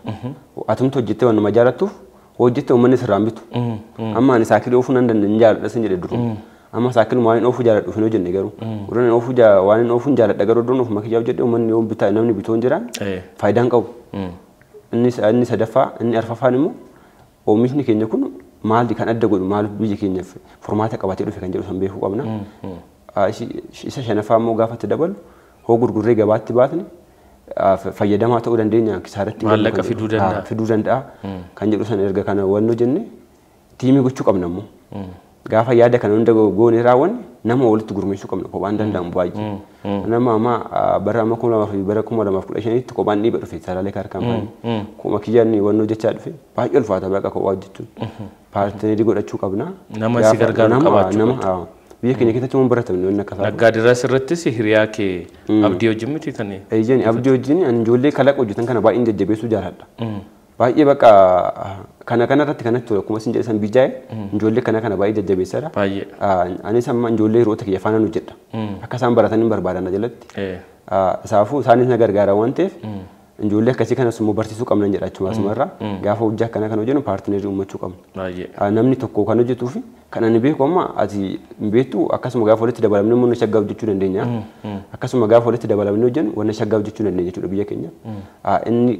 Atumtu hojjettee waan nama jaalattuuf hojjettee uummanni sirraan bitu. Amma ani saakilii oofuu nan dandeenye jaaladha sin jedhe duru. Amma saakilii waan oofuu jaaladhu hin hojjenne garuu. Uraan oofuu waan oofuu jaaladha garuu doon oofuma kiyyaa hojjedhe uummanni yoo bitaa namni bitoo hin jiraan faayidaan qabu. Inni sadaffaa inni arfaffaan immoo oomishni keenya kun maal kan adda godhu maal biyya keenyaaf furmaata qabatee dhufe kan jedhu san beekuu qabna. Isa shanaffaa immoo gaafa itti dabalu hoo gurgurree gabaatti baatne fayyadamaa ta'uu dandeenya kisaaratti maallaqa fiduu danda'a kan jedhu san erga kana wanno jenne tiimii gochuu qabna immoo. Gaafa yaada kana hunda goone raawwanne nama walitti gurmeessuu qabna kophaan danda'amu baay'ee. Nama amma bara 2015tti kophaan dhiiba dhufe salaalee kaar kaampaanii. Kuma kiyyaan wanno jechaa dhufe baay'ee ulfaata bakka kophaa hojjechuun. Paartineerii godhachuu qabna. Nama si gargaaru qabaachuu qabna. Biyya keenya keessatti waan baratamne waan akka Naggaadiraas irrattis hiriyaa kee abdii wajjin miti tani. Eeyyeen abdii wajjin ani ijoollee kalaqa hojjetan kana baay'een jajjabeessuu jaalladha. Baay'ee bakka kana irratti kanatti akkuma isin jedhan bijaa'e ijoollee kana baay'ee jajjabeessadha. Baay'ee. Anis amma ijoollee hiriyoota kiyya faana hojjedha. Akka isaan baratan hin barbaadan jalatti. Saafuu isaanis na gargaara waan ta'eef Ijoollee akkasii kanas immoo barsiisuu qabna jedhachuu asumarraa gaafa hojii akkana kan hojjennu paartineerii uumachuu qabna. Namni tokko kan hojjetuu fi kan ani beeku amma ati beektu akkasuma gaafa walitti dabalamnee immoo shaggaa hojjechuu dandeenya. Akkasuma gaafa walitti dabalamnee hojjennu wanna shaggaa hojjechuu dandeenya jechuudha biyya keenya. Inni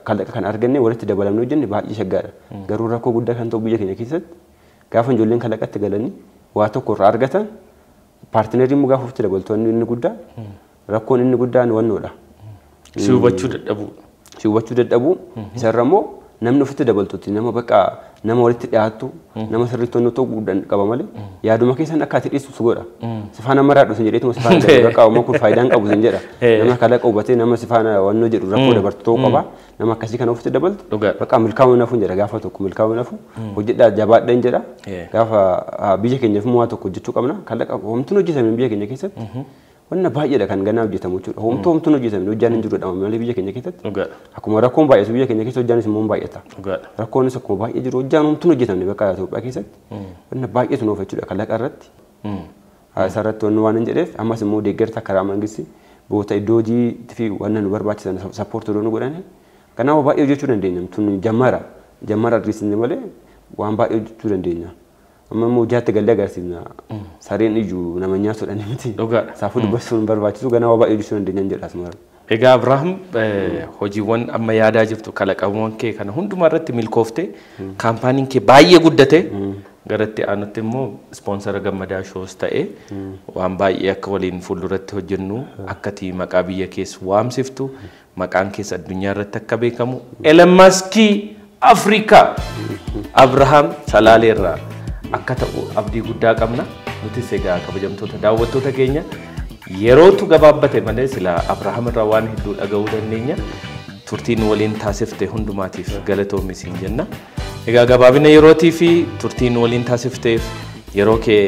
kalaqa kan arganne walitti dabalamnee hojjenne baay'ee shaggaadha. Garuu rakkoo guddaa kan ta'u biyya keenya keessatti gaafa ijoolleen kalaqatti galanii waa tokko irraa argatan paartineerii immoo gaafa walitti dabaltoonni inni guddaa rakkoon inni guddaan wannoodha. Si hubachuu dadhabuu isarra immoo namni ofitti dabaltutti nama bakka nama walitti dhiyaattu nama sirriitti ta'uu qaba malee yaaduma keessan akka ati dhiistu godha. Sifaana maraadhu sin jedheetuma sifaana bakka uumaa kun faayidaan qabu sin jedha. Nama kalaqa hubatee nama sifaana wannoo jedhu rakkoo dabartu ta'uu qaba. Nama akkasii kana ofitti dabaltu bakka milkaa'uu nafuun jedha gaafa tokko milkaa'uu nafu hojjedhaa jabaadhaan jedha. Gaafa biyya keenyaaf waa tokko hojjechuu qabna. Kalaqa homtuun hojjetame biyya keenya keessatti. Wanna baay'eedha kan ganaa hojjetamu jechuudha. Homtuun hojjetame hojjaan hin jirudha malee biyya keenya keessatti. Akkuma rakkoon baay'atu biyya keenya keessa hojjaanis immoo baay'ata. Rakkoonis akkuma baay'ee jiru hojjaan homtuun hojjetamne bakka Itoophiyaa keessatti. Wanna baay'eetu nuuf jechuudha kalaqa irratti. Isarratti wanni waan hin jedheef ammas immoo deeggarsa karaa mangistii boota iddoo hojii fi wanna nu barbaachisan sappoortii nu godhani. Kanaaf baay'ee hojjechuu dandeenya. Tun jammara adriisni malee waan baay'ee hojjechuu dandeenya. Amma immoo hojjaatti gallee agarsiifna. Sareen iyyuu nama nyaatudha miti. Saafuu dubbisuun barbaachisu ganaa waa baay'ee hojjechuu dandeenya jedha asuma. Egaa Abrahaam hojiiwwan amma yaadaa jirtu kalaqawwan kee kana hundumaa irratti milkooftee kaampaaniin kee baay'ee guddate garatti aanutti immoo ispoonsara gammadaa shoos ta'e waan baay'ee akka waliin fuulduratti hojjennu akkati maqaa biyya keessa waamsiftu maqaan keessa addunyaa irratti akka beekamu Elon Musk Afrikaa Abrahaam Salaaleerraa akka ta'u abdii guddaa qabna nuti egaa kabajamtoota daawwattoota keenya yerootu gabaabbate malee sila Abrahaam irraa waan hedduu dhaga'uu dandeenya turtiin waliin taasifte hundumaatiif galatoomi siin jenna egaa gabaabina yerootii fi turtiin waliin taasifteef yeroo kee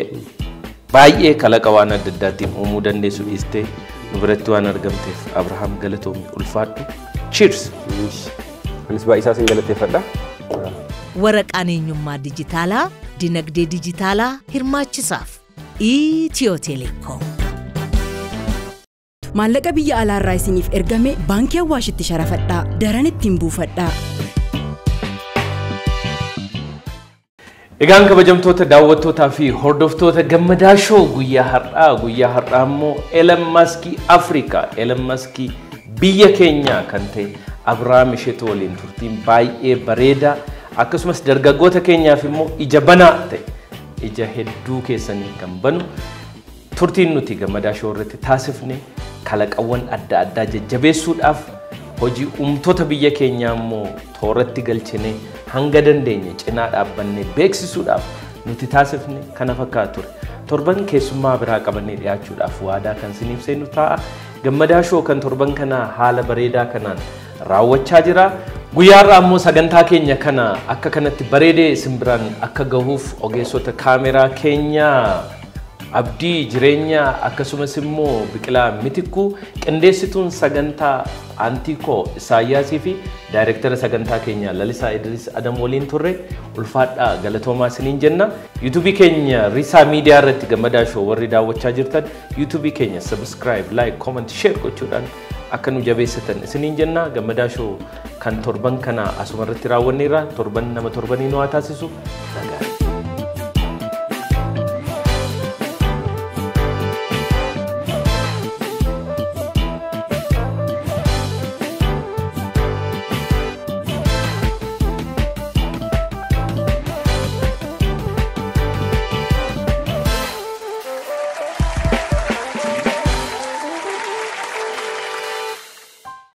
baay'ee kalaqa waan adda addaatiin uumuu dandeessu dhiistee nu biratti waan argamteef Abrahaam galatoomi ulfaadhu cheers anis baay'ee isaasin galateeffadha waraqaan eenyummaa dijitaalaa dinagdee dijitaalaa hirmaachisaaf Itiyoo Teleekoom. Maallaqa biyya alaarraa isiniif ergame baankii Awwaashitti sharafadhaa daran ittiin buufadhaa. Egaan kabajamtoota daawwattootaa fi hordoftoota gammadaa shoo guyyaa har'aa immoo Elon Musk Afrikaa Elon Musk biyya keenyaa kan ta'e Abrahaam Isheetu waliin turtiin baay'ee bareedaa akkasumas dargaggoota keenyaaf immoo ija banaa ta'e ija hedduu keessanii kan banu turtiin nuti gammadaa shoo irratti taasifne kalaqawwan adda addaa jajjabeessuudhaaf hojii uumtoota biyya keenyaa immoo tooratti galchine hanga dandeenye cinaa dhaabbannee beeksisuudhaaf nuti taasifne kana fakkaatu ture torban keessummaa biraa qabannee dhiyaachuudhaaf waadaa kan siniif seenu ta'a gammadaa shoo kan torban kana haala bareedaa kanaan raawwachaa jira guyyaarraa ammoo sagantaa keenya kana akka kanatti bareedee simbiraan akka gahuuf ogeessota kaameraa keenya abdii jireenya akkasumas immoo biqilaa mitikuu qindeessituun sagantaa antiikoo isaayyaasii fi daayirektara sagantaa keenya lalisaa idris adam waliin turre ulfaadhaa galatoomaa isiniin jenna yuutuubii keenya risaa miidiyaa irratti gammadaa shoo warri daawwachaa jirtan yuutuubii keenya subscribe like comment share gochuudhaan akka nu jabeessatan isiniin jenna gammadaa shoo kan torban kana asuma irratti raawwanneerra torban nama torbanii nu haa taasisu